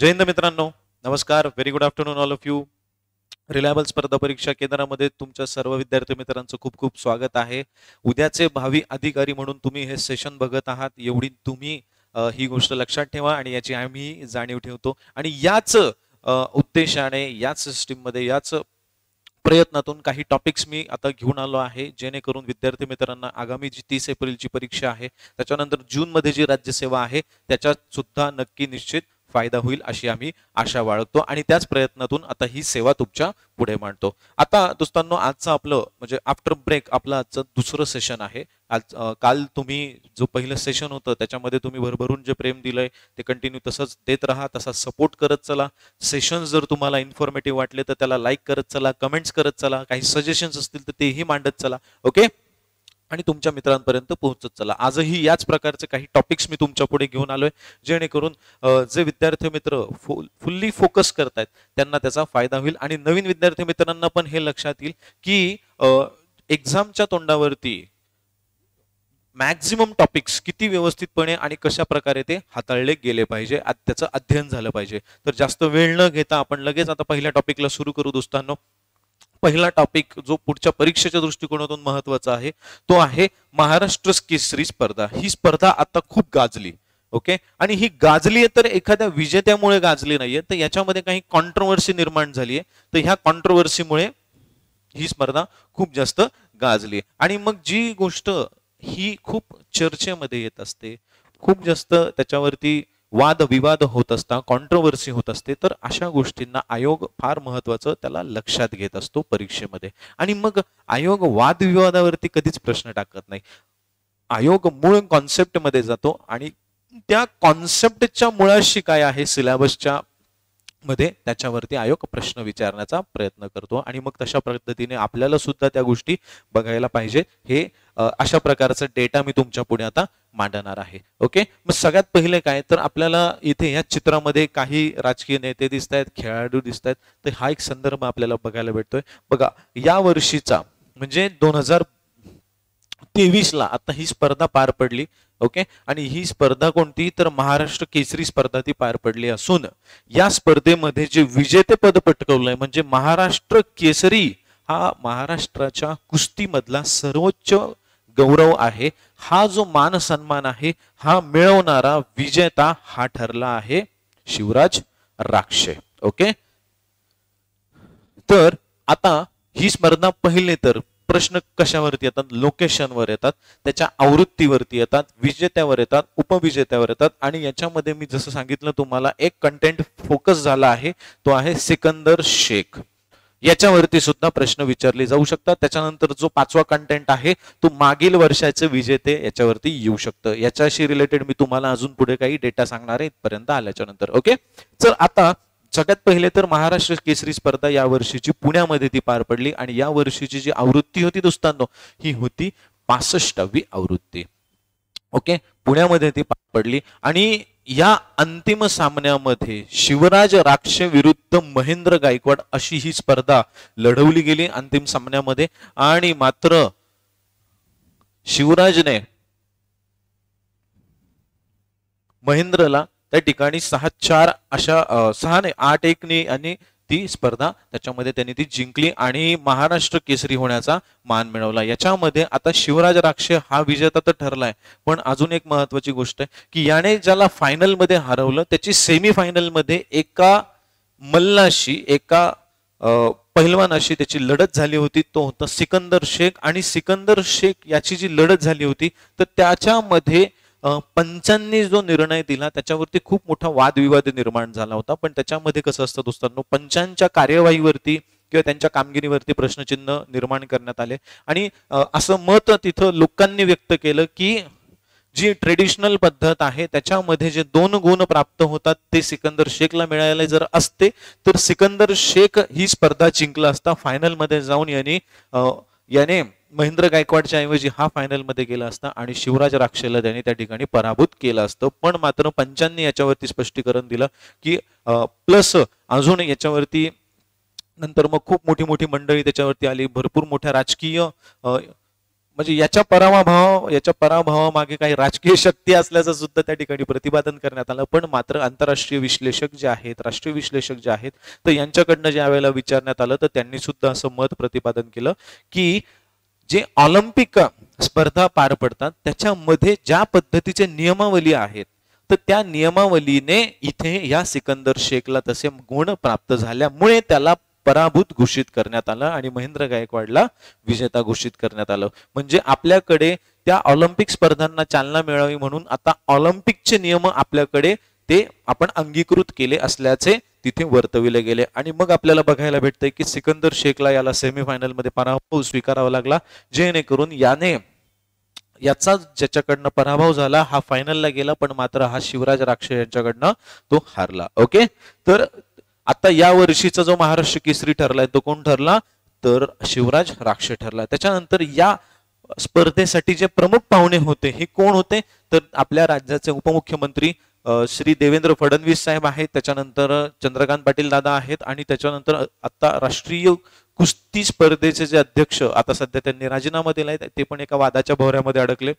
जय हिंद मित्रांनो, नमस्कार. Very good afternoon all of you. Reliable स्पर्धा परीक्षा केंद्रामध्ये तुमच्या सर्व विद्यार्थी मित्रांचं खूप खूप स्वागत आहे. उद्याचे भावी अधिकारी म्हणून तुम्ही हे सेशन बघत आहात, एवढी तुम्ही ही गोष्ट लक्षात ठेवा आणि याची आम्ही जाणीव ठेवतो. आणि याच उद्देशाने, याच सिस्टीममध्ये, याच प्रयत्नातून काही टॉपिक्स मी आता घेऊन आलो आहे, जेणेकरून विद्यार्थी मित्रांना आगामी जी 30 एप्रिलची परीक्षा आहे, त्याच्यानंतर जूनमध्ये जी राज्यसेवा आहे, त्याच्यात सुद्धा नक्की निश्चित फायदा होईल अशी आम्ही आशा बाळगतो आणि त्याच प्रयत्नातून आता ही सेवा तुमच्या पुढे मांडतो. आता दोस्तांनो, आजचं आपलं म्हणजे आफ्टर ब्रेक आपलं आजचं दुसरं सेशन आहे. आज काल तुम्ही जो पहिलं सेशन होतं त्याच्यामध्ये तुम्ही भरभरून जे प्रेम दिलंय ते कंटिन्यू तसंच देत राहा, तसा सपोर्ट करत चला. सेशन जर तुम्हाला इन्फॉर्मेटिव्ह वाटले तर त्याला लाईक करत चला, कमेंट्स करत चला, काही सजेशन्स असतील तर तेही मांडत चला. ओके, आणि तुमच्या मित्रांपर्यंत पोहोचत चला. आजही याच प्रकारचे काही टॉपिक्स मी तुमच्या पुढे घेऊन आलोय, जेणेकरून जे विद्यार्थी मित्र फुल्ली फोकस करतायत त्यांना त्याचा फायदा होईल. आणि नवीन विद्यार्थी मित्रांना पण हे लक्षात येईल की एक्झामच्या तोंडावरती मॅक्झिमम टॉपिक्स किती व्यवस्थितपणे आणि कशा प्रकारे ते हाताळले गेले पाहिजे, त्याचं अध्ययन झालं पाहिजे. तर जास्त वेळ न घेता आपण लगेच आता पहिल्या टॉपिकला सुरू करू दोस्तांनो. पहिला टॉपिक जो पुढच्या परीक्षेच्या दृष्टिकोनातून महत्वाचा आहे तो आहे महाराष्ट्र केसरी स्पर्धा. ही स्पर्धा आता खूप गाजली. ओके, आणि ही गाजली तर एखाद्या विजेत्यामुळे गाजली नाहीये, तर याच्यामध्ये काही कॉन्ट्रोवर्सी निर्माण झाली आहे. तर ह्या कॉन्ट्रोवर्सीमुळे ही स्पर्धा खूप जास्त गाजली. आणि मग जी गोष्ट ही खूप चर्चेमध्ये येत असते, खूप जास्त त्याच्यावरती वाद विवाद होत असतात, कॉन्ट्रोवर्सी होत असते, तर अशा गोष्टींना आयोग फार महत्वाचं त्याला लक्षात घेत असतो परीक्षेमध्ये. आणि मग आयोग वादविवादावरती कधीच प्रश्न टाकत नाही. आयोग मूळ कॉन्सेप्ट मध्ये जातो आणि त्या कॉन्सेप्टच्या मुळाशी काय आहे सिलेबसच्या मध्ये त्याच्यावरती आयोग प्रश्न विचारण्याचा प्रयत्न करतो. आणि मग तशा पद्धतीने आपल्याला सुद्धा त्या गोष्टी बघायला पाहिजे. हे अशा प्रकारचा डेटा मी तुमच्या पुढे आता मांडणार आहे. ओके, मग सगळ्यात पहिले काय तर आपल्याला इथे या चित्रामध्ये काही राजकीय नेते दिसत आहेत, खेळाडू दिसत आहेत. तर हा एक संदर्भ आपल्याला बघायला भेटतोय. बघा, या वर्षीचा म्हणजे 2023ला आता ही स्पर्धा पार पडली. ओके, आणि ही स्पर्धा कोणती तर महाराष्ट्र केसरी स्पर्धा ती पार पडली असून या स्पर्धेमध्ये जे विजेतेपद पटकवलंय म्हणजे महाराष्ट्र केसरी हा महाराष्ट्राच्या कुस्तीमधला सर्वोच्च गौरव आहे. हा जो मान सन्मान आहे हा मिळवणारा विजेता हा ठरला आहे शिवराज राक्षे. ओके, तर आता ही स्पर्धा पहिले तर प्रश्न कशावरती येतात, लोकेशनवर येतात, त्याच्या आवृत्तीवरती येतात, विजेत्यावर येतात, उपविजेत्यावर येतात. आणि याच्यामध्ये मी जसं सांगितलं तुम्हाला एक कंटेंट फोकस झाला आहे तो आहे सिकंदर शेख. याच्यावरती सुद्धा प्रश्न विचारले जाऊ शकतात. त्याच्यानंतर जो 5वा कंटेंट आहे तो मागील वर्षाचे विजेते याच्यावरती येऊ शकतं. याच्याशी रिलेटेड मी तुम्हाला अजून पुढे काही डेटा सांगणार आहे इथपर्यंत आल्याच्या नंतर. ओके, चल आता सगळ्यात पहिले तर महाराष्ट्र केसरी स्पर्धा या वर्षीची पुण्यामध्ये ती पार पडली आणि या वर्षीची जी आवृत्ती होती दोस्तांनो ही होती 65वी आवृत्ती. ओके, पुण्यामध्ये ती पार पडली आणि या अंतिम सामन्यामध्ये शिवराज राक्षे विरुद्ध महेंद्र गायकवाड अशी ही स्पर्धा लढवली गेली अंतिम सामन्यामध्ये. आणि मात्र शिवराजने महेंद्रला त्या ठिकाणी 6-4 अशा 6 नाही 8-1 ने आणि ती स्पर्धा त्याच्यामध्ये त्यांनी ती जिंकली आणि महाराष्ट्र केसरी होण्याचा मान मिळवला. याच्यामध्ये आता शिवराज राक्षे हा विजेता तर ठरलाय, पण अजून एक महत्वाची गोष्ट आहे की याने ज्याला फायनल मध्ये हरवलं त्याची सेमी फायनल मध्ये एका मल्लाशी, एका पहिलवानाशी त्याची लढत झाली होती. तो होता सिकंदर शेख. आणि सिकंदर शेख याची जी लढत झाली होती तर त्याच्यामध्ये पंचांनी जो निर्णय दिला त्याच्यावरती खूप मोठा वादविवाद निर्माण झाला होता. पण त्याच्यामध्ये कसं असतं दोस्तांनो, पंचांच्या कार्यवाहीवरती किंवा त्यांच्या कामगिरीवरती प्रश्नचिन्ह निर्माण करण्यात आले. आणि असं मत तिथं लोकांनी व्यक्त केलं की जी ट्रेडिशनल पद्धत आहे त्याच्यामध्ये जे 2 गुण प्राप्त होतात ते सिकंदर शेखला मिळाले जर असते तर सिकंदर शेख ही स्पर्धा जिंकला असता. फायनल मध्ये जाऊन याने महेंद्र गायकवाडच्या ऐवजी हा फायनल मध्ये गेला असता आणि शिवराज राक्षेला त्यांनी त्या ठिकाणी पराभूत केलं असतं. पण मात्र पंचांनी याच्यावरती स्पष्टीकरण दिलं की प्लस अजून याच्यावरती नंतर मग खूप मोठी मोठी मंडळी त्याच्यावरती आली, भरपूर मोठ्या राजकीय म्हणजे याच्या पराभवामागे काही राजकीय शक्ती असल्याचं सुद्धा त्या ठिकाणी प्रतिपादन करण्यात आलं. पण मात्र आंतरराष्ट्रीय विश्लेषक जे आहेत, राष्ट्रीय विश्लेषक जे आहेत, तर यांच्याकडनं ज्या वेळेला विचारण्यात आलं तर त्यांनी सुद्धा असं मत प्रतिपादन केलं की जे ऑलिम्पिक स्पर्धा पार पडतात त्याच्यामध्ये ज्या पद्धतीचे नियमावली आहेत तर त्या नियमावलीने इथे या सिकंदर शेखला तसे गुण प्राप्त झाल्यामुळे त्याला पराभूत घोषित करण्यात आलं आणि महेंद्र गायकवाडला विजेता घोषित करण्यात आलं. म्हणजे आपल्याकडे त्या ऑलिम्पिक स्पर्धांना चालना मिळावी म्हणून आता ऑलिम्पिकचे नियम आपल्याकडे ते आपण अंगीकृत केले असल्याचे तिथे वर्तविले गेले. आणि मग आपल्याला बघायला भेटतंय की सिकंदर शेखला याला सेमीफायनल मध्ये पराभव स्वीकारावा लागला, जेणेकरून याचा ज्याच्याकडनं पराभव झाला हा फायनलला गेला, पण मात्र हा शिवराज राक्षे यांच्याकडनं तो हारला. ओके, तर आता या वर्षीचा जो महाराष्ट्र केसरी ठरलाय तो कोण ठरला, तर शिवराज राक्षे ठरला. त्याच्यानंतर या स्पर्धेसाठी जे प्रमुख पाहुणे होते हे कोण होते, तर आपल्या राज्याचे उपमुख्यमंत्री श्री देवेंद्र फडणवीस साहेब आहेत, त्याच्यानंतर चंद्रकांत पाटील दादा आहेत, आणि त्याच्यानंतर आता राष्ट्रीय कुस्ती स्पर्धेचे जे अध्यक्ष आता सध्या त्यांनी राजीनामा दिलाय, ते पण एका वादाच्या भोवऱ्यामध्ये अडकले,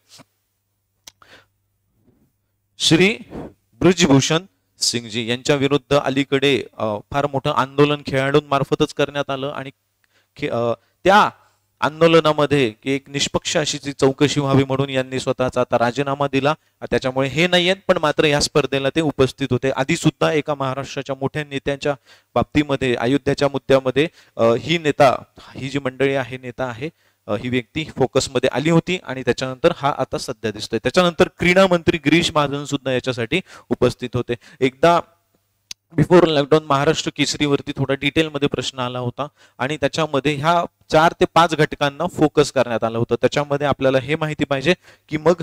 श्री ब्रिजभूषण सिंगजी यांच्या विरुद्ध अलीकडे फार मोठं आंदोलन खेळाडूंमार्फतच करण्यात आलं. आणि त्या आंदोलनामध्ये एक निष्पक्ष अशी चौकशी व्हावी म्हणून यांनी स्वतःचा आता राजीनामा दिला. त्याच्यामुळे हे नाही आहेत, पण मात्र या स्पर्धेला ते उपस्थित होते. आधी सुद्धा एका महाराष्ट्राच्या मोठ्या नेत्यांच्या बाबतीमध्ये अयोध्याच्या मुद्द्यामध्ये ही जी मंडळी आहे, नेता आहे, ही व्यक्ती फोकसमध्ये आली होती आणि त्याच्यानंतर हा आता सध्या दिसतोय. त्याच्यानंतर क्रीडा मंत्री गिरीश महाजन सुद्धा याच्यासाठी उपस्थित होते. एकदा बिफोर लॉकडाऊन महाराष्ट्र केसरीवरती थोडा डिटेलमध्ये प्रश्न आला होता आणि त्याच्यामध्ये ह्या 4 ते 5 घटकांना फोकस करण्यात आलं होतं. त्याच्यामध्ये आपल्याला हे माहिती पाहिजे की मग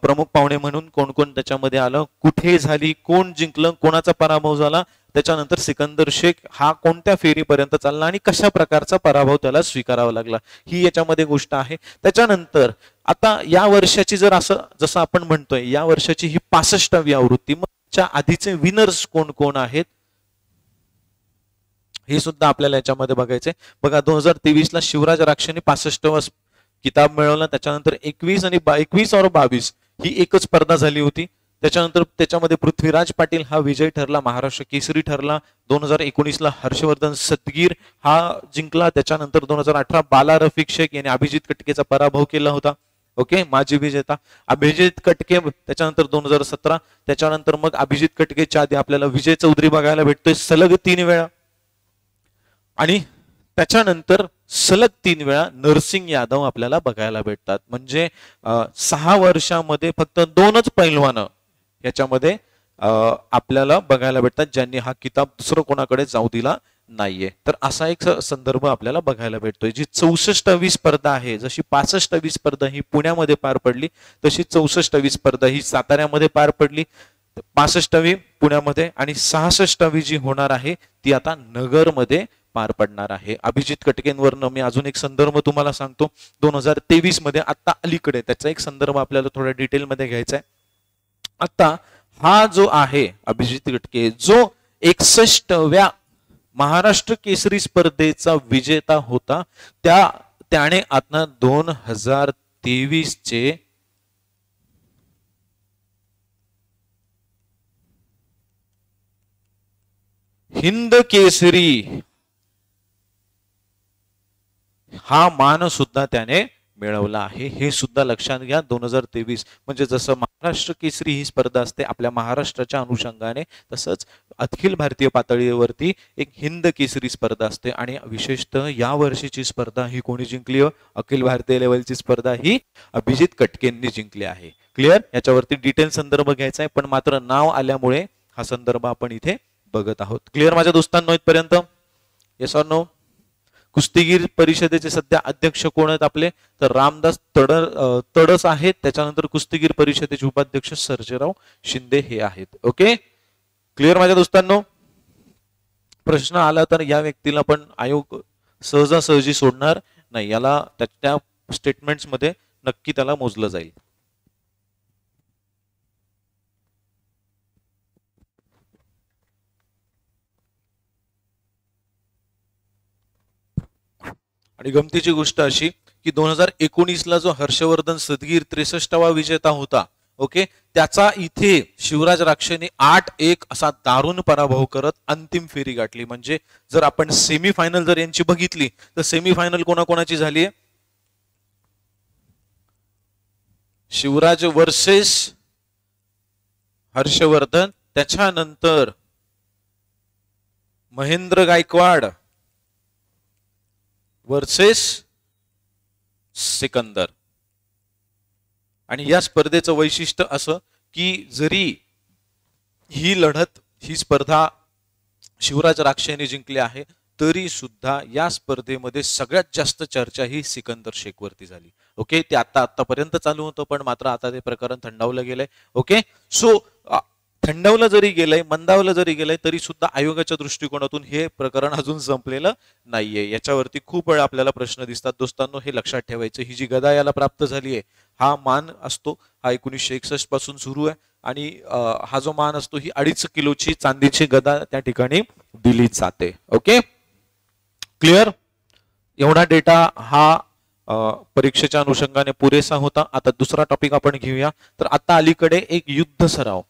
प्रमुख पाहुणे म्हणून कोण कोण त्याच्यामध्ये आलं, कुठे झाली, कोण जिंकलं, कोणाचा पराभव झाला, त्याच्यानंतर सिकंदर शेख हा कोणत्या फेरीपर्यंत चालला आणि कशा प्रकारचा पराभव त्याला स्वीकारावा लागला, ही याच्यामध्ये गोष्ट आहे. त्याच्यानंतर आता या वर्षाची जसं आपण म्हणतोय या वर्षाची ही 65वी आवृत्ती, मग आधीचे विनर्स कोण कोण आहेत हे सुद्धा आपल्याला याच्यामध्ये बघायचंय. बघा 2023 ला शिवराज राक्षेने 65वा किताब मिळवला. त्याच्यानंतर 21 और 22 ही एकच स्पर्धा झाली होती. त्याच्यानंतर त्याच्यामध्ये पृथ्वीराज पाटील हा विजय ठरला, महाराष्ट्र केसरी ठरला. 2019 ला हर्षवर्धन सदगीर हा जिंकला. त्याच्यानंतर 2018 बाला रफिक शेख याने अभिजित कटकेचा पराभव केला होता. ओके, माजी विजेता अभिजित कटके. त्याच्यानंतर 2017, त्याच्यानंतर मग अभिजित कटकेच्या आधी आपल्याला विजय चौधरी बघायला भेटतोय सलग 3 वेळा, आणि त्याच्यानंतर सलग 3 वेळा नरसिंग यादव आपल्याला बघायला भेटतात. म्हणजे 6 वर्षामध्ये फक्त 2च पैलवान याच्यामध्ये आपल्याला बघायला भेटतात ज्यांनी हा किताब दुसरं कोणाकडे जाऊ दिला नाहीये. तर असा एक संदर्भ आपल्याला बघायला भेटतोय. जी 64वी स्पर्धा आहे, जशी 65वी स्पर्धा ही पुण्यामध्ये पार पडली, तशी 64वी स्पर्धा ही साताऱ्यामध्ये पार पडली, 65वी पुण्यामध्ये, आणि 66वी जी होणार आहे ती आता नगरमध्ये पार पडणार आहे. अभिजित कटकेंवरनं मी अजून एक संदर्भ तुम्हाला सांगतो. 2023 मध्ये आता अलीकडे त्याचा एक संदर्भ आपल्याला थोड्या डिटेलमध्ये घ्यायचा आहे. आता हा जो आहे अभिजित कटके, जो 61व्या महाराष्ट्र केसरी स्पर्धेचा विजेता होता, त्याने आता 2023 चे हिंद केसरी हा मान सुद्धा त्याने मिळवला आहे. हे सुद्धा लक्षात घ्या. 2023 म्हणजे जसं महाराष्ट्र केसरी ही स्पर्धा असते आपल्या महाराष्ट्राच्या अनुषंगाने, तसंच अखिल भारतीय पातळीवरती एक हिंद केसरी स्पर्धा असते. आणि विशेषतः या वर्षीची स्पर्धा ही कोणी जिंकली? अखिल भारतीय लेवलची स्पर्धा ही अभिजित कटकेंनी जिंकली आहे. क्लिअर? याच्यावरती डिटेल संदर्भ घ्यायचा आहे, पण मात्र नाव आल्यामुळे हा संदर्भ आपण इथे बघत आहोत. क्लिअर माझ्या दोस्तांनो इथपर्यंत? Yes or no? कुस्तीगीर परिषदेचे सध्या अध्यक्ष कोण आहेत आपले? तर रामदास तडस आहेत. त्याच्यानंतर कुस्तीगीर परिषदेचे उपाध्यक्ष सर्जेराव शिंदे हे आहेत. ओके, क्लिअर माझ्या दोस्तांनो? प्रश्न आला तर या व्यक्तीला पण आयोग सहजासहजी सोडणार नाही, याला त्या स्टेटमेंट्स मध्ये नक्की त्याला मोजलं जाईल. आणि गमतीची गोष्ट अशी की 2019ला जो हर्षवर्धन सदगीर 63वा विजेता होता, ओके, त्याचा इथे शिवराज राक्षेने 8-1 असा दारुण पराभव करत अंतिम फेरी गाठली. म्हणजे जर आपण सेमीफायनल जर यांची बघितली तर सेमीफायनल कोणाकोणाची झाली आहे? शिवराज वर्सेस हर्षवर्धन, त्याच्यानंतर महेंद्र गायकवाड वर्सेस सिकंदर. आणि या स्पर्धेचं वैशिष्ट्य असं की जरी ही लढत, ही स्पर्धा शिवराज राक्षेने जिंकली आहे, तरी सुद्धा या स्पर्धेमध्ये सगळ्यात जास्त चर्चा ही सिकंदर शेख वरती झाली. ओके, ते आतापर्यंत चालू होतं, पण मात्र आता ते प्रकरण थंडावलं गेलंय. ओके, सो थंडावलं जरी गेलंय, मंदावलं जरी गेलंय, तरी सुद्धा आयोगाच्या दृष्टिकोनातून हे प्रकरण अजून संपलेलं नाहीये. याच्यावरती खूप वेळा आपल्याला प्रश्न दिसतात. दोस्तांनो, हे लक्षात ठेवायचं, ही जी गदा याला प्राप्त झाली आहे, हा मान असतो हा 1961 पासून सुरू आहे. आणि हा जो मान असतो ही 2.5 किलोची चांदीची गदा त्या ठिकाणी दिली जाते. Okay, clear? एवढा डेटा हा परीक्षेच्या अनुषंगाने पुरेसा होता. आता दुसरा टॉपिक आपण घेऊया. तर आता अलीकडे एक युद्ध सराव,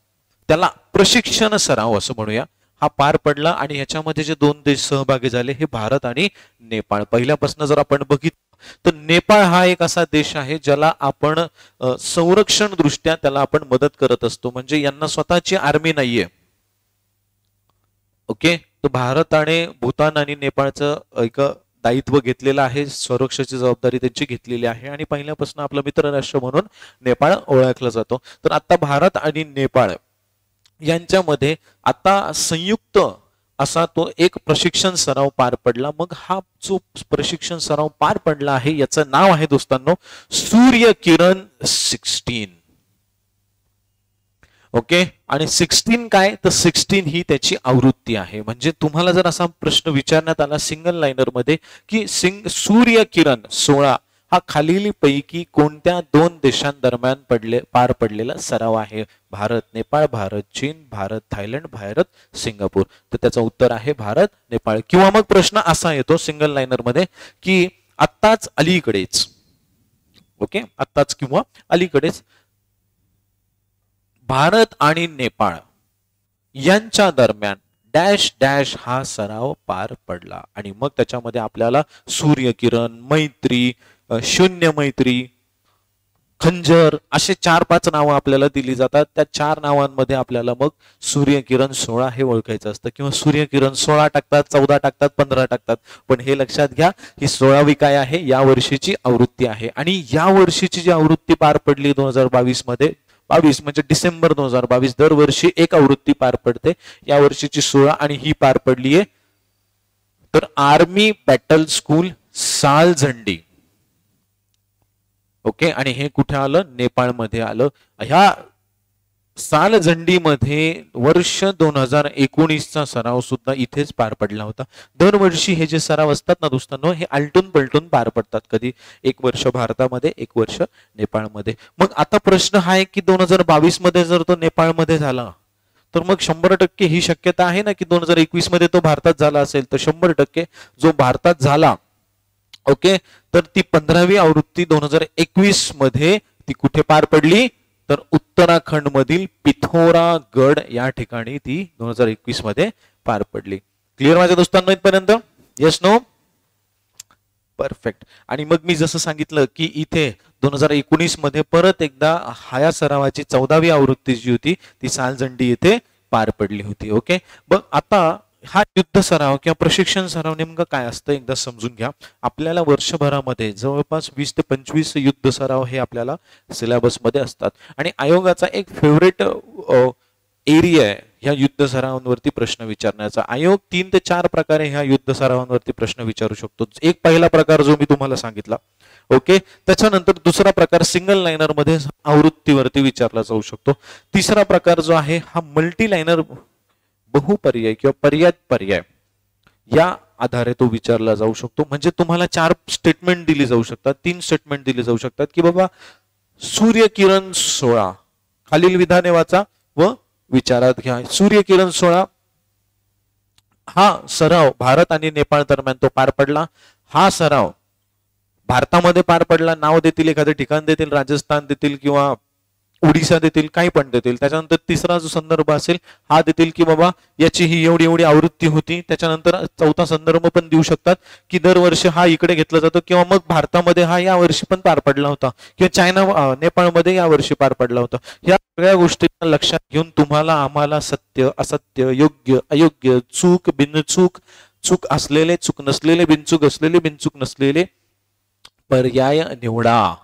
त्याला प्रशिक्षण सराव असं म्हणूया, हा पार पडला. आणि ह्याच्यामध्ये जे 2 देश सहभागी झाले हे भारत आणि नेपाळ. पहिल्यापासून जर आपण बघितलं तर नेपाळ हा एक असा देश आहे ज्याला आपण संरक्षण दृष्ट्या त्याला आपण मदत करत असतो. म्हणजे यांना स्वतःची आर्मी नाहीये. ओके, तर भारत आणि भूतान आणि नेपाळचं एक दायित्व घेतलेलं आहे, संरक्षणाची जबाबदारी त्यांची घेतलेली आहे. आणि पहिल्यापासून आपलं मित्र राष्ट्र म्हणून नेपाळ ओळखलं जातो. तर आता भारत आणि नेपाळ यांच्यामध्ये आता संयुक्त असा तो एक प्रशिक्षण सराव पार पडला. मग हा जो प्रशिक्षण सराव पार पडला आहे याचं नाव आहे दोस्तांनो सूर्य किरण 16. ओके, आणि 16 काय, तर 16 ही त्याची आवृत्ती आहे. म्हणजे तुम्हाला जर असा प्रश्न विचारण्यात आला सिंगल लाइनर मध्ये की सूर्य किरण 16 हा खालील पैकी कोणत्या 2 देशांदरम्यान पार पडलेला सराव आहे? भारत नेपाळ, भारत चीन, भारत थायलंड, भारत सिंगापूर. तर त्याचं उत्तर आहे भारत नेपाळ. किंवा मग प्रश्न असा येतो सिंगल लाइनर मध्ये की आत्ताच अलीकडेच, ओके, आत्ताच किंवा अलीकडेच भारत आणि नेपाळ यांच्या दरम्यान डॅश डॅश हा सराव पार पडला. आणि मग त्याच्यामध्ये आपल्याला सूर्यकिरण, मैत्री, शून्य मैत्री, खंजर असे 4-5 नावं आपल्याला दिली जातात. त्या 4 नावांमध्ये आपल्याला मग सूर्यकिरण 16 हे ओळखायचं असतं. किंवा सूर्यकिरण 16 टाकतात, 14 टाकतात, 15 टाकतात. पण हे लक्षात घ्या, ही 16वी काय आहे, या वर्षीची आवृत्ती आहे. आणि या वर्षीची जी आवृत्ती पार पडली 2022 मध्ये, 22 म्हणजे डिसेंबर 2022, दरवर्षी एक आवृत्ती पार पडते. या वर्षीची 16 आणि ही पार पडली आहे तर आर्मी बॅटल स्कूल सालझंडी. ओके, आणि हे कुठे आलं, नेपाळमध्ये आलं. ह्या सालझंडीमध्ये वर्ष 2019चा सराव सुद्धा इथेच पार पडला होता. दरवर्षी हे जे सराव असतात ना दोस्तांनो, हे आलटून पलटून पार पडतात. कधी 1 वर्ष भारतामध्ये, 1 वर्ष नेपाळमध्ये. मग आता प्रश्न हा आहे की 2022 मध्ये जर तो नेपाळमध्ये झाला तर मग 100% ही शक्यता आहे ना की 2021 मध्ये तो भारतात झाला असेल. तर 100% जो भारतात झाला, ओके, तर ती 15वी आवृत्ती 2021 मध्ये ती कुठे पार पडली, तर उत्तराखंड मधील पिथोरागड या ठिकाणी ती 2021 मध्ये पार पडली. क्लिअर माझ्या दोस्तांनो इथपर्यंत? Yes, no? परफेक्ट. आणि मग मी जसं सांगितलं की इथे 2019 मध्ये परत एकदा हा सरावाची 14वी आवृत्ती जी होती ती सालझंडी येथे पार पडली होती. ओके, मग आता हा युद्ध सराव किंवा प्रशिक्षण सराव नेमकं काय असतं एकदा समजून घ्या. आपल्याला वर्षभरामध्ये जवळपास 20 ते 25 युद्ध सराव हे आपल्याला सिलेबस मध्ये असतात. आणि आयोगाचा एक फेवरेट एरिया आहे ह्या युद्ध सरावांवरती प्रश्न विचारण्याचा. आयोग 3 ते 4 प्रकारे ह्या युद्ध सरावांवरती प्रश्न विचारू शकतो. एक पहिला प्रकार जो मी तुम्हाला सांगितला, ओके, त्याच्यानंतर दुसरा प्रकार सिंगल लाइनर मध्ये आवृत्तीवरती विचारला जाऊ शकतो. तिसरा प्रकार जो आहे हा मल्टी लाइनर बहुपर्याय किंवा पर्याय या आधारे तो विचारला जाऊ शकतो. म्हणजे तुम्हाला 4 स्टेटमेंट दिली जाऊ शकतात, 3 स्टेटमेंट दिली जाऊ शकतात की बाबा सूर्यकिरण 16 खालील विधाने वाचा व विचारात घ्या. सूर्यकिरण 16 हा सराव भारत आणि नेपाळ दरम्यान तो पार पडला. हा सराव भारतामध्ये पार पडला, नाव देतील, एखादं ठिकाण देतील, राजस्थान देतील किंवा उडीसा देतील, काही पण देतील. त्याच्यानंतर तिसरा जो संदर्भ असेल हा देतील की बाबा याची ही एवढी एवढी आवृत्ती होती. त्याच्यानंतर चौथा संदर्भ पण देऊ शकतात की दरवर्षी हा इकडे घेतला जातो किंवा मग भारतामध्ये हा या वर्षी पण पार पडला होता किंवा चायना नेपाळमध्ये या वर्षी पार पडला होता. या सगळ्या गोष्टींना लक्षात घेऊन तुम्हाला आम्हाला सत्य असत्य, योग्य अयोग्य, चूक बिनचूक, चूक असलेले, चूक नसलेले, बिनचूक असलेले, बिनचूक नसलेले पर्याय निवडा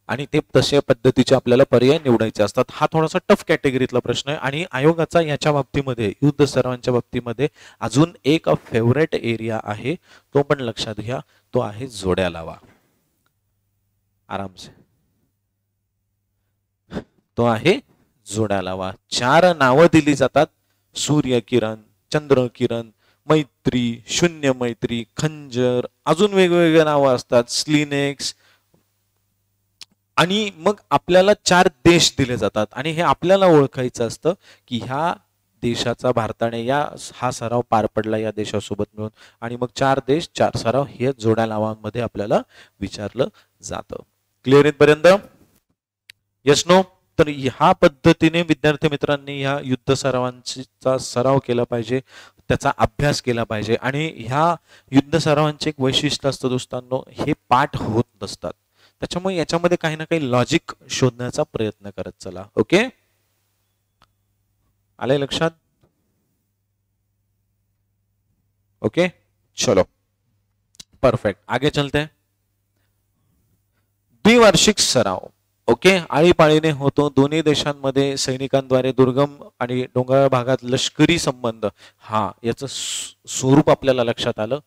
आणि ते तशा पद्धतीचे आपल्याला पर्याय निवडायचे असतात. हा थोडासा टफ कॅटेगरीतला प्रश्न आहे आणि आयोगाचा याच्या बाबतीमध्ये, युद्ध सरावांच्या बाबतीमध्ये अजून एक फेवरेट एरिया आहे, तो पण लक्षात घ्या, तो आहे जोड्या लावा. आरामसे तो आहे जोड्या लावा. 4 नावं दिली जातात, सूर्य किरण, चंद्र किरण, मैत्री, शून्य मैत्री, खंजर, अजून वेगवेगळे नावं असतात, स्लिनेक्स. आणि मग आपल्याला 4 देश दिले जातात आणि हे आपल्याला ओळखायचं असतं की ह्या देशाचा भारताने हा सराव पार पडला या देशासोबत मिळून. आणि मग 4 देश 4 सराव हे जोड्या लावांमध्ये आपल्याला विचारलं जातं. क्लिअर इथपर्यंत? Yes no? तर ह्या पद्धतीने विद्यार्थी मित्रांनी ह्या युद्ध सरावांचा सराव केला पाहिजे, त्याचा अभ्यास केला पाहिजे. आणि ह्या युद्ध सरावांचे एक वैशिष्ट्य असतं दोस्तांनो, हे पाठ होत नसतात. त्याच्यामुळे याच्यामध्ये काही ना काही लॉजिक शोधण्याचा प्रयत्न करत चला. ओके, आले लक्षात? ओके चलो परफेक्ट, आगे चलते हैं. द्विवार्षिक सराव ओके आळीपाळीने होतो. दोन्ही देशांमध्ये सैनिकांद्वारे दुर्गम आणि डोंगराळ भागात लष्करी संबंध, हा याचं स्वरूप आपल्याला लक्षात आलं.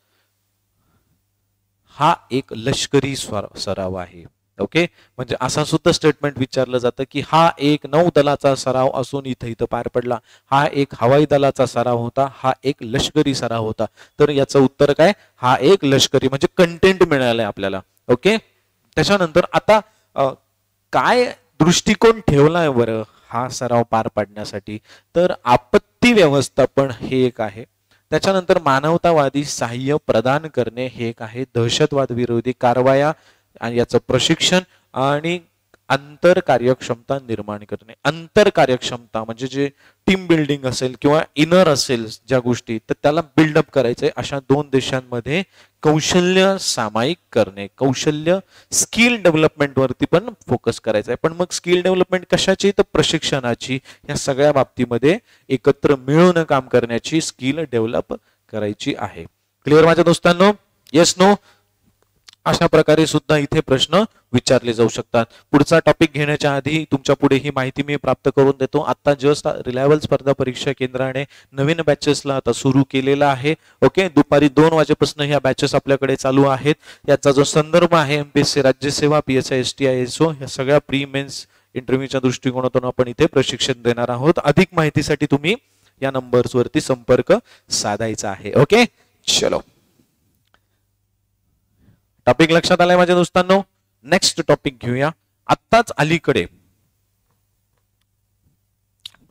हा एक लष्करी सराव आहे. ओके, म्हणजे असा सुद्धा स्टेटमेंट विचारलं जातं की हा एक नौदलाचा सराव असून इथं इथं पार पडला, हा एक हवाई दलाचा सराव होता, हा एक लष्करी सराव होता. तर याचं उत्तर काय? हा एक लष्करी, म्हणजे कंटेंट मिळालंय आपल्याला. ओके, त्याच्यानंतर आता काय दृष्टिकोन ठेवलाय बरं हा सराव पार पाडण्यासाठी? तर आपत्ती व्यवस्थापन हे एक आहे, त्याच्यानंतर मानवतावादी सहाय्य प्रदान करणे हे एक आहे, दहशतवाद विरोधी कारवाया आणि याचं प्रशिक्षण, आणि अंतर कार्यक्षमता निर्माण करणे. अंतर कार्यक्षमता म्हणजे जे टीम बिल्डिंग असेल किंवा इनर असेल ज्या गोष्टी, तर त्याला बिल्डअप करायचंय. अशा 2 देशांमध्ये कौशल्य सामायिक करणे, कौशल्य स्किल डेव्हलपमेंट वरती पण फोकस करायचा आहे. पण मग स्किल डेव्हलपमेंट कशाची? तर प्रशिक्षणाची. या सगळ्या बाबतीमध्ये एकत्र मिळून काम करण्याची स्किल डेव्हलप करायची आहे. क्लिअर माझ्या दोस्तांनो? Yes no? अशा प्रकारे सुद्धा इथे प्रश्न विचारले जाऊ शकतात. पुढचा टॉपिक घेण्याच्या आधी तुमच्या पुढे ही माहिती मी प्राप्त करून देतो. आता जस्ट रिलायबल स्पर्धा परीक्षा केंद्राने नवीन बॅचेसला आता सुरू केलेला आहे. ओके, दुपारी 2 वाजेपासून ह्या बॅचेस आपल्याकडे चालू आहेत. याचा जो संदर्भ आहे एमपीएससी राज्यसेवा, PSI STI SO या सगळ्या प्री मेन्स इंटरव्ह्यूच्या दृष्टिकोनातून आपण इथे प्रशिक्षण देणार आहोत. अधिक माहितीसाठी तुम्ही या नंबर्सवरती संपर्क साधायचा आहे. ओके चलो, टॉपिक लक्षात आलाय माझ्या दोस्तांनो? नेक्स्ट टॉपिक घेऊया. आत्ताच अलीकडे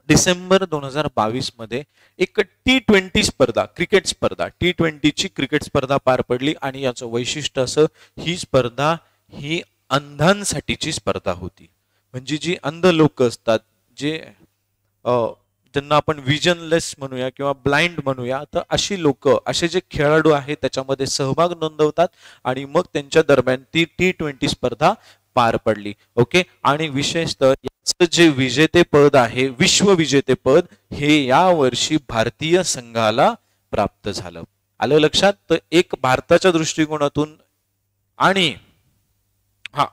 डिसेंबर 2022 मध्ये एक T20 स्पर्धा, क्रिकेट स्पर्धा, T20 ची क्रिकेट स्पर्धा पार पडली. आणि याचं वैशिष्ट्य असं, ही स्पर्धा ही अंधांसाठीची स्पर्धा होती. म्हणजे जी अंध लोक असतात, जे त्यांना आपण विजनलेस म्हणूया किंवा ब्लाइंड म्हणूया, तर अशी लोक, असे जे खेळाडू आहेत त्याच्यामध्ये सहभाग नोंदवतात आणि मग त्यांच्या दरम्यान ती T20 स्पर्धा पार पडली. ओके, आणि विशेषतः याचं जे विजेतेपद आहे, विश्व विजेतेपद, हे या वर्षी भारतीय संघाला प्राप्त झालं. आलं लक्षात? तर एक भारताच्या दृष्टिकोनातून आणि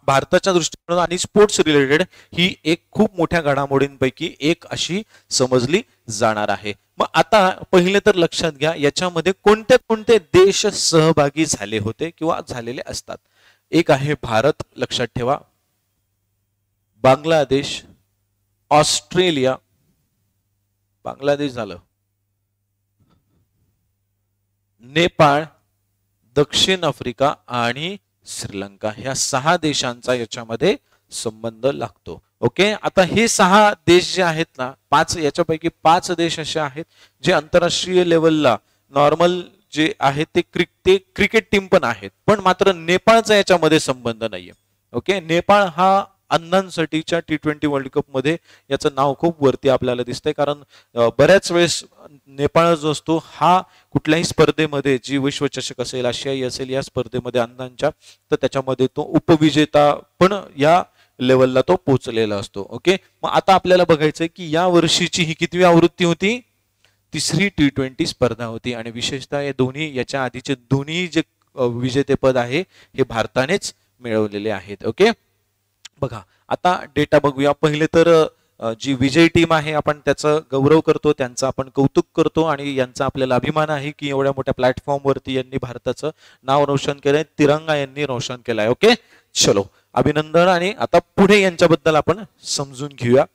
भारताच्या दृष्टिकोनातून आणि स्पोर्ट्स रिलेटेड ही एक खूप मोठ्या घडामोडींपैकी एक अशी समजली जाणार आहे. मग आता पहिले तर लक्षात घ्या, याच्यामध्ये कोणते कोणते देश सहभागी झाले होते किंवा झालेले असतात. एक आहे भारत, लक्षात ठेवा, बांगलादेश, ऑस्ट्रेलिया, बांगलादेश झालं, नेपाळ, दक्षिण आफ्रिका आणि श्रीलंका. ह्या 6 देशांचा याच्यामध्ये संबंध लागतो. ओके, आता हे 6 देश जे आहेत ना, 5 याच्यापैकी 5 देश असे आहेत जे आंतरराष्ट्रीय लेवलला नॉर्मल जे आहे ते क्रिकेट टीम पण आहेत, पण मात्र नेपाळचा याच्यामध्ये संबंध नाहीये. ओके, नेपाळ हा अण्णांसाठीच्या T20 वर्ल्ड कप मध्ये याचं नाव खूप वरती आपल्याला दिसतंय, कारण बऱ्याच वेळेस नेपाळ जो असतो हा कुठल्याही स्पर्धेमध्ये, जी विश्वचषक असेल, आशियाई असेल, या स्पर्धेमध्ये अण्णांच्या, तर त्याच्यामध्ये तो उपविजेता पण या लेवलला तो पोहोचलेला असतो. ओके, मग आता आपल्याला बघायचंय की या वर्षीची ही कितवी आवृत्ती होती? तिसरी T20 स्पर्धा होती, आणि विशेषतः या दोन्ही, याच्या आधीचे दोन्ही जे विजेतेपद आहे हे भारतानेच मिळवलेले आहेत. ओके, बघा आता डेटा बघूया. पहिले तर जी विजयी टीम आहे आपण त्याचं गौरव करतो, त्यांचं आपण कौतुक करतो, आणि यांचा आपल्याला अभिमान आहे की एवढ्या मोठ्या प्लॅटफॉर्मवरती यांनी भारताचं नाव रोशन केलंय, तिरंगा यांनी रोशन केलाय. ओके, चलो, अभिनंदन. आणि आता पुढे यांच्याबद्दल आपण समजून घेऊया.